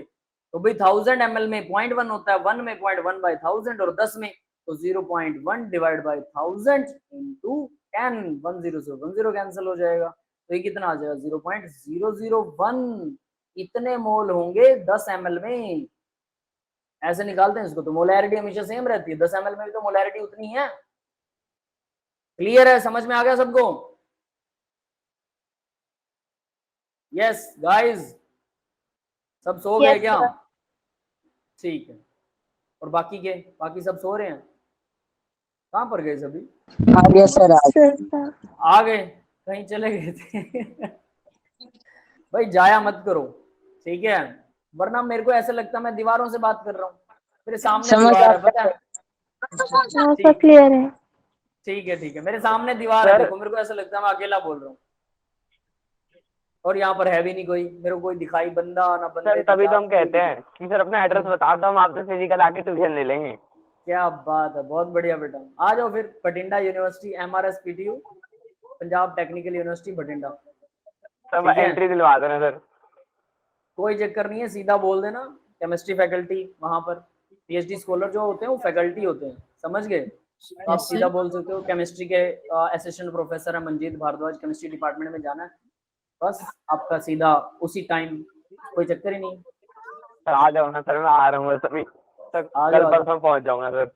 तो भाई 1000 ml में 0.1 होता है, 1 में 0.1 बाय 1000 और 10 में तो 0.1 डिवाइड बाय 1000 इंटू 10, 10 से 10 कैंसिल हो जाएगा, तो ये कितना आ जाएगा 0.001, इतने मोल होंगे 10 ml में, ऐसे निकालते हैं इसको। तो मोलैरिटी हमेशा सेम रहती है, 10 ml में भी तो मोलैरिटी उतनी है। क्लियर है? समझ में आ गया सबको? यस गाइस, सब सो गए क्या? ठीक है, और बाकी सब सो रहे हैं? कहाँ पर गए सभी? आ गया सर, आ गए, कहीं चले गए थे? भाई जाया मत करो, ठीक है, वरना मेरे को ऐसा लगता है मैं दीवारों से बात कर रहा हूँ, मेरे सामने समझ दीवार है, आता पता है? हाँ सब क्लियर है। ठीक है, मेरे सामने दीवार है, देखो, मेरे को ऐसा लगता है मैं अकेला बोल रहा हूँ, और यहाँ पर है भी नहीं कोई, मेरे को कोई दिखाई बंदा ना बंदे। सर तभी तो हम कहते हैं कि सर अपना एड्रेस बता दो, हम आपसे फिजिकल आके ट्यूशन ले लेंगे। क्या बात है, बहुत बढ़िया बेटा, आ जाओ फिर Bathinda university, MRS PTU, Punjab technical university Bathinda. सब ठीक है, एंट्री दिलवा देना सर। कोई चक्कर नहीं है, सीधा बोल देना केमिस्ट्री फैकल्टी, वहां पर PhD स्कॉलर जो होते हैं वो फैकल्टी होते हैं, समझ गए? तो आप सीधा बोल सकते हो केमिस्ट्री के असिस्टेंट प्रोफेसर है मंजीत भारद्वाज, केमिस्ट्री डिपार्टमेंट में जाना है, बस आपका सीधा उसी टाइम, कोई चक्कर ही नहीं। सर आ जाओ ना सर, मैं आ रहा हूँ सभी सर, कल परसों पहुंच जाऊंगा सर।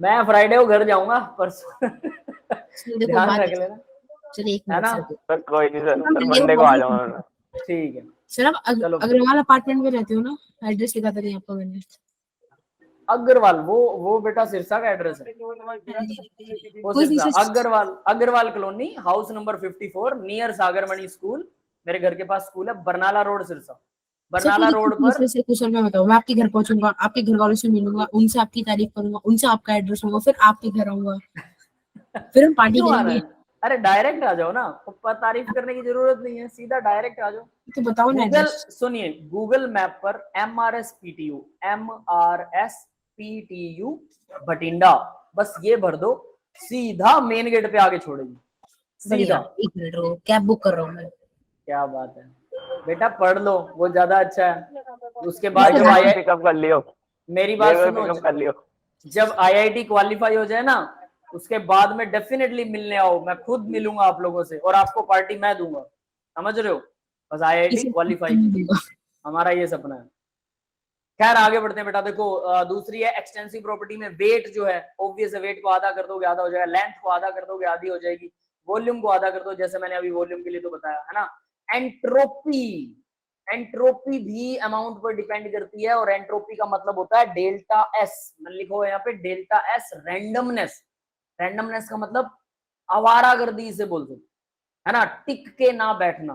मैं फ्राइडे को घर जाऊंगा परसों, देखो ध्यान बात रख लेना, चलिए एक है मिनट ना? सर कोई नहीं सर, मंडे को आ जाऊंगा मैं। ठीक है, सर आप चलो। अग्रवाल अपार्टमेंट में रहते हो ना? एड्रेस लिखा था नहीं आपको मैंने। अग्रवाल, वो बेटा सिरसा का एड्रेस है, वो कोई नहीं Sirsa, sir, Agarwal colony, house number 54, near Sagarmani school, मेरे घर के पास स्कूल है, बरनाला रोड सिरसा, बरनाला रोड पर। से कुछ मैं बताऊँ, मैं आपके घर पहुंचूंगा, आपके घर वालों से मिलूंगा, उनसे आपकी तारीफ करूंगा, उनसे आपका एड्रेस होगा, फिर आपके घर आऊंगा, फिर हम पार्टी क्यों आ रहा करेंगे। है? अरे डायरेक्ट आ जाओ ना, तारीफ करने की जरूरत नहीं है, सीधा डायरेक्ट आ जाओ। तो बताओ ना गूगल, एड्रेस। सुनिए, गूगल मैप पर MRS PTU बठिंडा, बस ये भर दो, सीधा मेन गेट पे आगे छोड़ेगी, सीधा। एक मिनट रुको, कैब बुक कर रहा हूँ मैं। क्या बात है बेटा, पढ़ लो, वो ज्यादा अच्छा है। उसके बाद जब भाई पिकअप कर लियो, मेरी बात सुनो, पिकअप कर लियो। जब IIT क्वालिफाई हो जाए ना, उसके बाद में डेफिनेटली मिलने आओ, मैं खुद मिलूंगा आप लोगों से, और आपको पार्टी मैं दूंगा, समझ रहे हो? बस IIT क्वालिफाई कीजिए, हमारा ये सपना है। खैर आगे बढ़ते हैं बेटा, देखो दूसरी है एक्सटेंसिव प्रॉपर्टी में वेट जो है, ऑब्वियस है, वेट को आधा कर दोगे आधा हो जाएगा, लेंथ को आधा कर दोगे आधी हो जाएगी, वॉल्यूम को आधा कर दो, जैसे मैंने अभी वॉल्यूम के लिए तो बताया है ना। एंट्रोपी, एंट्रोपी भी अमाउंट पर डिपेंड करती है, और एंट्रोपी का मतलब होता है डेल्टा एस, मैंने लिखो यहाँ पे डेल्टा एस, रैंडमनेस। रैंडमनेस का मतलब आवारागर्दी इसे बोलते है ना, टिक के ना बैठना।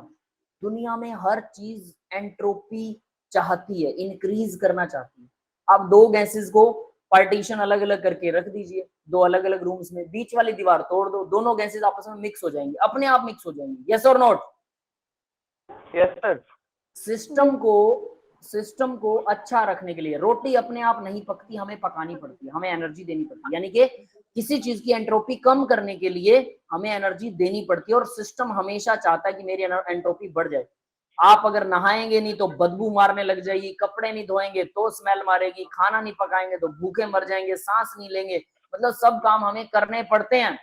दुनिया में हर चीज एंट्रोपी चाहती है, इंक्रीज करना चाहती है। आप दो गैसेस को पार्टीशन अलग अलग करके रख दीजिए, दो अलग अलग रूम्स में, बीच वाली दीवार तोड़ दो, दोनों गैसेस आपस में मिक्स हो जाएंगे, अपने आप मिक्स हो जाएंगे। यस और नॉट? Yes sir. सिस्टम को अच्छा रखने के लिए, रोटी अपने आप नहीं पकती, हमें पकानी पड़ती है, हमें एनर्जी देनी पड़ती है, यानी कि किसी चीज की एंट्रोपी कम करने के लिए हमें एनर्जी देनी पड़ती है, और सिस्टम हमेशा चाहता है कि मेरी एंट्रोपी बढ़ जाए। आप अगर नहाएंगे नहीं तो बदबू मारने लग जाएगी, कपड़े नहीं धोएंगे तो स्मेल मारेगी, खाना नहीं पकाएंगे तो भूखे मर जाएंगे, सांस नहीं लेंगे, मतलब सब काम हमें करने पड़ते हैं।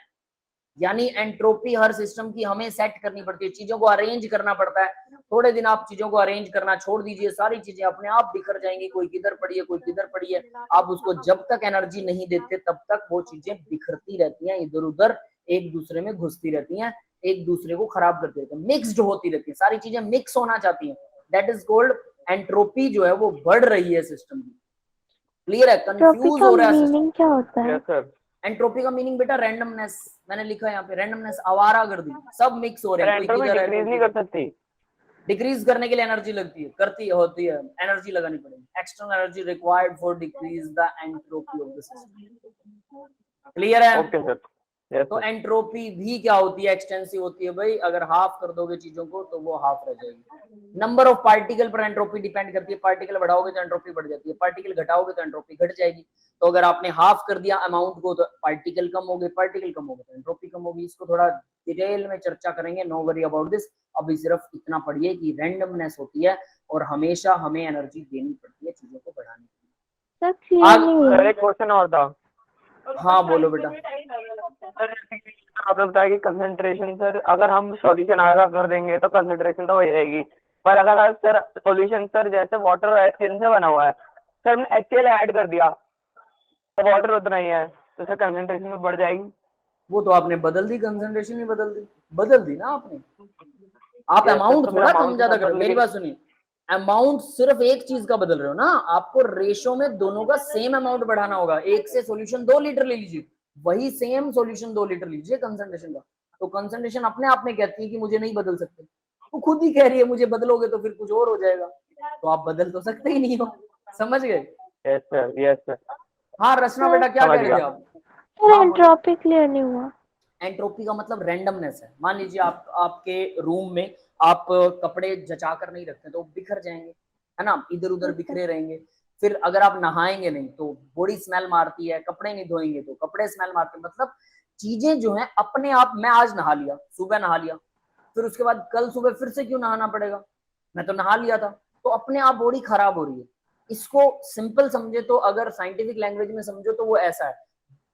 यानी एंट्रोपी हर सिस्टम की हमें सेट करनी पड़ती है, चीजों को अरेंज करना पड़ता है। थोड़े दिन आप चीजों को अरेंज करना छोड़ दीजिए, सारी चीजें अपने आप बिखर जाएंगी, कोई किधर पड़ी है कोई किधर पड़ी है। आप उसको जब तक एनर्जी नहीं देते तब तक वो चीजें बिखरती रहती हैं, इधर उधर एक दूसरे में घुसती रहती हैं, एक दूसरे को खराब करती रहती है, मिक्स्ड होती रहती है, सारी चीजें मिक्स होना चाहती हैं। दैट इज कॉल्ड एंट्रोपी, जो है वो बढ़ रही है सिस्टम की। क्लियर है? एंट्रोपी कंफ्यूज का हो रहा है सिस्टम। मीनिंग क्या होता है? Yes sir. एंट्रोपी का मीनिंग बेटा रैंडमनेस, मैंने लिखा है यहाँ पे, रैंडमनेस, आवारागर्दी, सब मिक्स हो रहे हैं, कोई एंट्रोपी किधर है डिक्रीज कोई नहीं किधर। कर सकती? डिक्रीज करने के लिए एनर्जी लगती है, करती होती है, एनर्जी लगानी पड़ेगी, external energy required for decrease the entropy of the system. Clear है? Okay sir. यस तो सर। एंट्रोपी भी क्या होती है? एक्सटेंसिव होती है भाई, अगर हाफ कर दोगे चीजों को तो वो हाफ रह जाएगी। नंबर ऑफ पार्टिकल पर एंट्रोपी डिपेंड करती है, पार्टिकल बढ़ाओगे तो एंट्रोपी बढ़ जाती है, पार्टिकल घटाओगे तो एंट्रोपी घट जाएगी। तो अगर आपने हाफ कर दिया अमाउंट को तो पार्टिकल कम हो गए, पार्टिकल कम हो गए तो एंट्रोपी कम होगी। इसको थोड़ा डिटेल में चर्चा करेंगे, नो वरी अबाउट दिस। अभी सिर्फ इतना पढ़िए कि रैंडमनेस होती है और हमेशा हमें एनर्जी देनी पड़ती है चीजों को बढ़ाने के लिए। सर क्लियर नहीं सर हुआ। एक क्वेश्चन और था। हाँ बोलो बेटा। सर आपने बताया कि कंसंट्रेशन, सर अगर हम सॉल्यूशन आगा कर देंगे तो कंसंट्रेशन तो वही रहेगी, पर अगर सर सॉल्यूशन सर जैसे वाटर और HCl से बना हुआ है, सर हमने HCl ऐड कर दिया तो वाटर उतना ही है, तो सर कंसंट्रेशन में बढ़ जाएगी? वो तो आपने बदल दी, कंसंट्रेशन ही बदल दी ना आपने। आप Yes, अमाउंट तो फिर थोड़ा amount कम के ज्यादा साथ करो, बदल मेरी गई। बात सुनिए। अमाउंट सिर्फ एक चीज का बदल रहे हो ना, आपको रेशो में दोनों का सेम अमाउंट बढ़ाना होगा। एक से सॉल्यूशन 2 लीटर ले लीजिए, वही सेम सॉल्यूशन 2 लीटर लीजिए कंसंट्रेशन का। तो कंसंट्रेशन अपने आप में कहती है कि मुझे नहीं बदल सकते, वो खुद ही कह रही है मुझे बदलोगे तो फिर कुछ और हो जाएगा, तो आप बदल तो सकते ही नहीं हो। समझ गए? Yes sir, yes sir. हाँ रचना बेटा, क्या समझ कह रहे गया। थे आप? सर हाँ बोलो। एंट्रोपी क्लियर नहीं हुआ। एंट्रोपी का मतलब रैंडमनेस है। मान लीजिए आप आपके रूम में आप कपड़े जचा कर नहीं रखते तो बिखर जाएंगे, है ना, इधर उधर बिखरे रहेंगे। फिर अगर आप नहाएंगे नहीं तो बॉडी स्मेल मारती है, कपड़े नहीं धोएंगे तो कपड़े स्मेल मारते हैं। मतलब चीजें जो है अपने आप, मैं आज नहा लिया, सुबह नहा लिया, फिर उसके बाद कल सुबह फिर से क्यों नहाना पड़ेगा? मैं तो नहा लिया था। तो अपने आप बॉडी खराब हो रही है। इसको सिंपल समझे तो, अगर साइंटिफिक लैंग्वेज में समझो तो वो ऐसा है,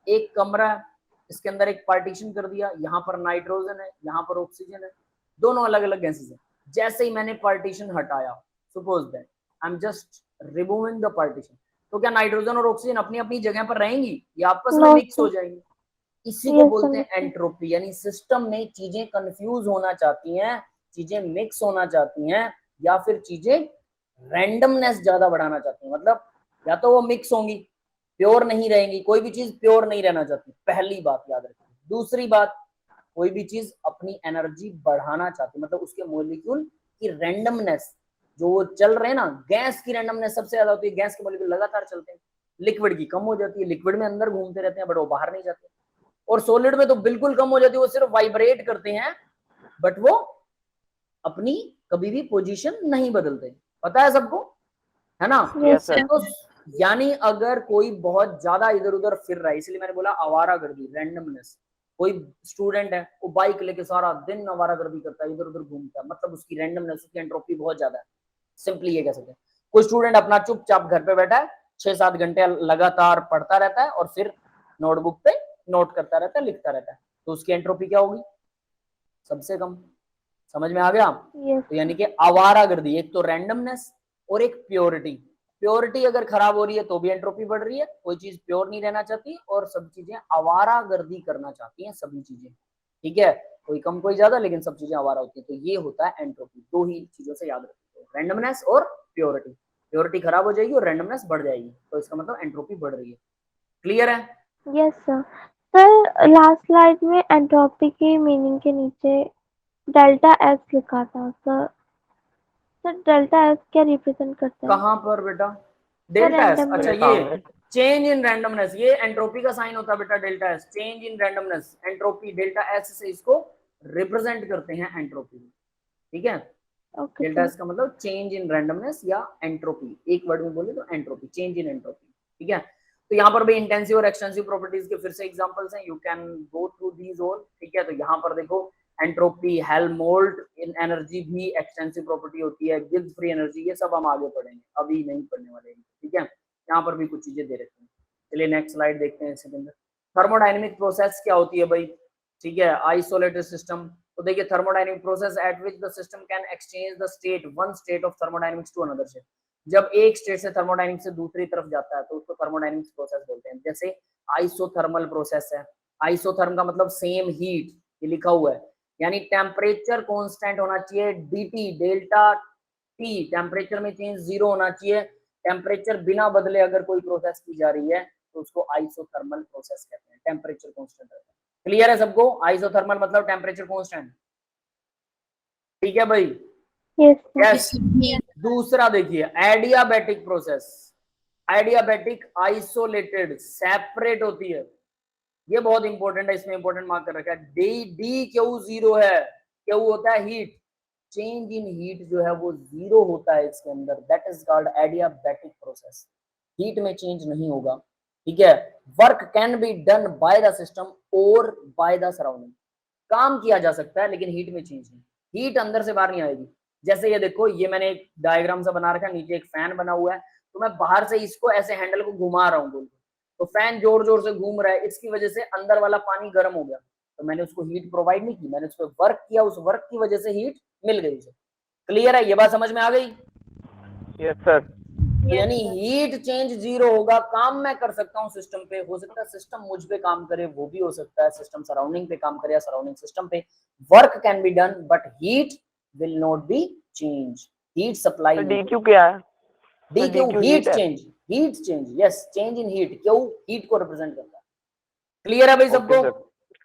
एक कमरा है, इसके अंदर एक पार्टीशन कर दिया, यहाँ पर नाइट्रोजन है, यहाँ पर ऑक्सीजन है, दोनों अलग अलग गैसेस हैं। जैसे ही मैंने पार्टीशन हटाया, suppose that I am just removing the partition, तो क्या नाइट्रोजन और ऑक्सीजन अपनी अपनी जगह पर रहेंगी या आपस में No, मिक्स हो sir. जाएंगी? इसी को Yes, बोलते हैं understood. एंट्रोपी। यानी सिस्टम में चीजें कंफ्यूज होना चाहती हैं, चीजें मिक्स होना चाहती हैं, या फिर चीजें रैंडमनेस ज्यादा बढ़ाना चाहती हैं। मतलब या तो वो मिक्स होंगी, प्योर नहीं रहेंगी, कोई भी चीज प्योर नहीं रहना चाहती, पहली बात याद रखिए। दूसरी बात, कोई भी चीज अपनी एनर्जी बढ़ाना चाहती, मतलब उसके मॉलिक्यूल की रैंडमनेस जो वो चल रहे हैं ना, गैस की रैंडमनेस सबसे ज्यादा होती है, गैस के मॉलिक्यूल लगातार चलते हैं। लिक्विड की कम हो जाती है, लिक्विड में अंदर घूमते रहते हैं बट वो बाहर नहीं जाते। और सॉलिड में तो बिल्कुल कम हो जाती है, वो सिर्फ वाइब्रेट करते हैं बट वो अपनी कभी भी पोजीशन नहीं बदलते। पता है सबको, है ना? Yes sir. तो यानी अगर कोई बहुत ज्यादा इधर उधर फिर रहा है, इसलिए मैंने बोला आवारागर्दी, रैंडमनेस। कोई स्टूडेंट है वो बाइक लेके सारा दिन आवारागर्दी करता है, इधर उधर घूमता है, मतलब उसकी रैंडमनेस, उसकी एंट्रोपी बहुत ज्यादा है। सिंपली ये कह सकते हैं। कोई स्टूडेंट अपना चुपचाप घर पे बैठा है, 6-7 घंटे लगातार पढ़ता रहता है और फिर नोटबुक पे नोट करता रहता है, लिखता रहता है, तो उसकी एंट्रोपी क्या होगी? सबसे कम। समझ में आ गया? Yes. तो यानी कि आवारागर्दी, एक तो रैंडमनेस और एक प्योरिटी। प्योरिटी अगर खराब हो रही है तो भी एंट्रोपी बढ़ रही है, कोई चीज प्योर नहीं रहना चाहती और सब चीजें आवारागर्दी करना चाहती हैं, सभी चीजें। ठीक है, कोई कम कोई ज्यादा, लेकिन सब चीजें आवारा होती है। तो ये होता है एंट्रोपी। दो ही चीजों से याद रखते हो, रैंडमनेस और प्योरिटी। प्योरिटी खराब हो जाएगी और रैंडमनेस बढ़ जाएगी, तो इसका मतलब एंट्रोपी बढ़ रही है। क्लियर है? Yes, sir. Sir last slide में एंट्रोपी की मीनिंग के नीचे डेल्टा एस लिखा था सर। सर डेल्टा एस क्या रिप्रेजेंट करता है? कहाँ पर बेटा? Delta S? randomness. अच्छा, ये चेंज इन रैंडमनेस, ये एंट्रोपी का साइन होता है बेटा, delta S, change in randomness. Entropy delta S से इसको रिप्रेजेंट करते हैं, एंट्रोपी। ठीक है, Okay, डेल्टा sir. एस का मतलब चेंज इन रैंडमनेस या एंट्रोपी, एक वर्ड में बोले तो एंट्रोपी, चेंज इन एंट्रोपी। ठीक है, तो यहाँ पर भी इंटेंसिव और एक्सटेंसिव प्रॉपर्टीज के फिर से एग्जांपल्स हैं, you can go through these all. ठीक है, तो यहाँ पर देखो, एंट्रोपी, हेल्महोल्ट्ज इन एनर्जी भी एक्सटेंसिव प्रॉपर्टी होती है, गिब्स फ्री एनर्जी, ये सब हम आगे पढ़ेंगे, अभी नहीं पढ़ने वाले हैं। ठीक है, यहाँ पर भी कुछ चीजें दे रखी हैं। चलिए नेक्स्ट स्लाइड देखते हैं इसके अंदर। थर्मोडायनेमिक प्रोसेस क्या होती है भाई? ठीक है, आइसोलेटेड सिस्टम। तो देखिए thermodynamic process at which the system can exchange the state one state of thermodynamics to another state. जब एक स्टेट से थर्मोडायनेमिक्स से दूसरी तरफ जाता है तो उसको थर्मोडायनेमिक्स प्रोसेस बोलते हैं। जैसे आइसोथर्मल प्रोसेस है, आइसोथर्म का मतलब सेम हीट, ये लिखा हुआ है, यानी टेम्परेचर कांस्टेंट होना चाहिए, dt डेल्टा टी, टेम्परेचर में चेंज जीरो होना चाहिए। टेम्परेचर बिना बदले अगर कोई प्रोसेस की जा रही है तो उसको आइसोथर्मल प्रोसेस कहते हैं, टेम्परेचर कांस्टेंट रहता है। क्लियर है सबको? आइसोथर्मल मतलब टेम्परेचर कांस्टेंट, ठीक है भाई? Yes yes. दूसरा देखिए adiabatic process, adiabatic isolated separate होती है, ये बहुत इंपॉर्टेंट है, इसमें इंपॉर्टेंट मार्क कर रखा है। डी क्यू जीरो है, क्यू होता है हीट, चेंज इन हीट जो है वो जीरो होता है इसके अंदर, that is called adiabatic process. Heat में चेंज नहीं होगा, ठीक है। Work can be done by the system और बाय द सराउंडिंग, काम किया जा सकता है लेकिन हीट में चेंज नहीं, हीट अंदर से बाहर नहीं आएगी। जैसे ये देखो, ये मैंने एक डायग्राम सा बना रखा है, नीचे एक फैन बना हुआ है, तो मैं बाहर से इसको ऐसे हैंडल को घुमा रहा हूँ गोल, तो फैन जोर जोर से घूम रहा है, इसकी वजह से अंदर वाला पानी गर्म हो गया, तो मैंने उसको हीट प्रोवाइड नहीं की, मैंने उस पर वर्क किया, उस वर्क की वजह से हीट मिल गई उसे। क्लियर है? ये बात समझ में आ गई? Yes sir. तो यानी हीट चेंज जीरो होगा, काम मैं कर सकता हूँ सिस्टम पे, हो सकता है सिस्टम मुझ पे काम करे, वो भी हो सकता है सिस्टम सराउंडिंग पे काम करे या सराउंडिंग सिस्टम पे। Work can be done but heat will not be change, heat supply तो नहीं। डी क्यू क्या है? D Q DQ heat heat है? Change, heat change, yes, change in heat, Q heat को रिप्रेजेंट करता है। Clear है भाई सबको?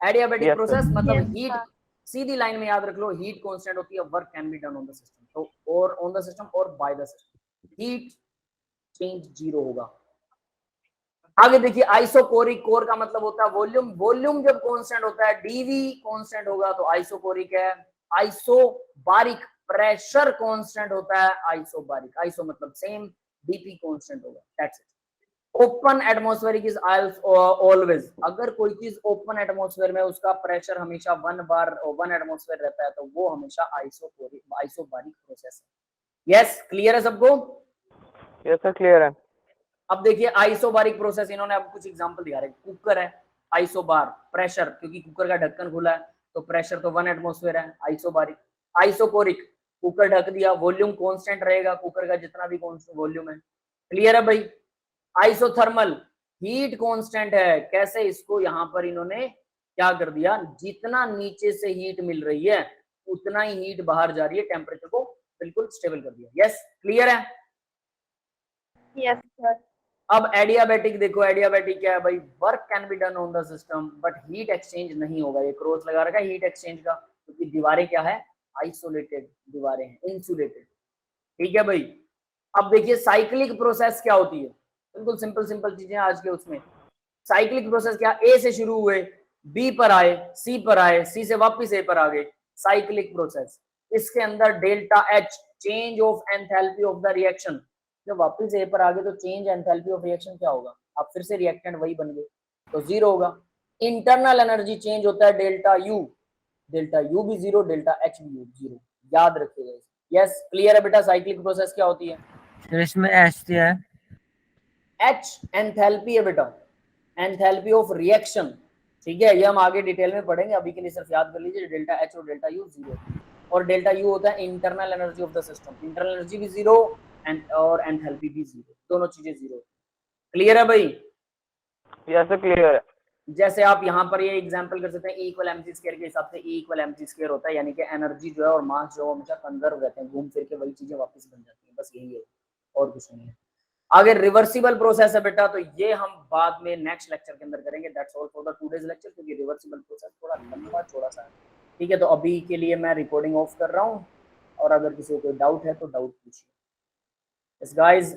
Adiabatic Yes, process sir. मतलब हीट, सीधी लाइन में याद रख लो, हीट कांस्टेंट होती है, work can be done on the system, तो और ऑन द सिस्टम और by the system, heat change zero होगा। आगे देखिए आइसोकोरिक, कोर का मतलब होता है वॉल्यूम, वॉल्यूम जब कांस्टेंट होता है, डीवी कांस्टेंट होगा तो आइसोकोरिक है। आइसोबारिक, प्रेशर कांस्टेंट होता है आइसोबारिक, आइसो मतलब सेम, डीपी कांस्टेंट होगा, that's it. Open atmospheric is always, अगर कोई चीज ओपन एटमॉस्फेयर में उसका प्रेशर हमेशा 1 एटमॉस्फेयर रहता है तो वो हमेशा आइसोकोरिक, आइसोबारिक प्रोसेस है। यस, क्लियर है सबको? यस सर, क्लियर है। अब देखिए आइसोबारिक प्रोसेस, इन्होंने अब कुछ एग्जांपल दिया है। कुकर है, आइसोबार, प्रेशर, क्योंकि कुकर का ढक्कन खुला है तो प्रेशर तो 1 एटमॉस्फेयर है, आइसोबारिक। आइसोकोरिक, कुकर ढक दिया, वॉल्यूम कांस्टेंट रहेगा कुकर का जितना भी वॉल्यूम है। क्लियर है भाई? आइसोथर्मल, हीट कांस्टेंट है, कैसे? इसको यहां पर इन्होंने क्या कर दिया, जितना नीचे से हीट मिल रही है उतना ही हीट बाहर जा रही है, टेम्परेचर को बिल्कुल स्टेबल कर दिया। यस, क्लियर है? Yes sir. अब एडियाबैटिक देखो, एडियाबैटिक क्या है भाई? Work can be done on the system but heat exchange नहीं होगा, ये क्रॉस लगा रखा है हीट एक्सचेंज का, क्योंकि दीवारें क्या है, आइसोलेटेड दीवारें हैं, इंसुलेटेड, ठीक है भाई। अब देखिए साइक्लिक प्रोसेस क्या होती है, बिल्कुल सिंपल सिंपल चीजें आज के उसमें। साइक्लिक प्रोसेस क्या, ए से शुरू हुए, बी पर आए, सी पर आए, सी से वापस ए पर आ गए, साइक्लिक प्रोसेस। इसके अंदर delta H, change of enthalpy of the reaction, जब वापस ए पर आ गए तो चेंज एंथैल्पी ऑफ रिएक्शन क्या होगा, अब फिर से रिएक्टेंट वही बन गए तो जीरो होगा। इंटरनल एनर्जी चेंज होता है डेल्टा यू, डेल्टा यू भी जीरो, डेल्टा एच भी जीरो, याद रखिएगा। यस, क्लियर है बेटा? साइक्लिक प्रोसेस क्या होती है? फिर इसमें एच है, एच एंथैल्पी है बेटा, एंथैल्पी ऑफ रिएक्शन, ठीक है, ये हम आगे डिटेल में पढ़ेंगे, अभी के लिए सिर्फ याद कर लीजिए डेल्टा एच और डेल्टा यू जीरो, और डेल्टा यू होता है internal energy of the system, internal energy भी जीरो और एंथैल्पी भी जीरो, दोनों चीजें जीरो। क्लियर है भाई? यस सर, क्लियर है। जैसे आप यहाँ पर ये एग्जांपल कर सकते हैं, E इक्वल mc स्क्वायर के हिसाब से E इक्वल mc स्क्वायर होता है, यानी कि एनर्जी जो है और मास जो है हमेशा कंजर्व रहते हैं, घूम फिर के वही चीजें वापस बन जाती हैं, बस यही है और कुछ नहीं है। आगे रिवर्सिबल प्रोसेस है बेटा, तो ये हम बाद में नेक्स्ट लेक्चर के अंदर करेंगे, that's all for the today's lecture, क्योंकि रिवर्सिबल प्रोसेस थोड़ा लंबा चौड़ा सा है, ठीक है। तो अभी के लिए मैं रिकॉर्डिंग ऑफ कर रहा हूँ, और अगर किसी को कोई डाउट है तो डाउट पूछिए। गाइस,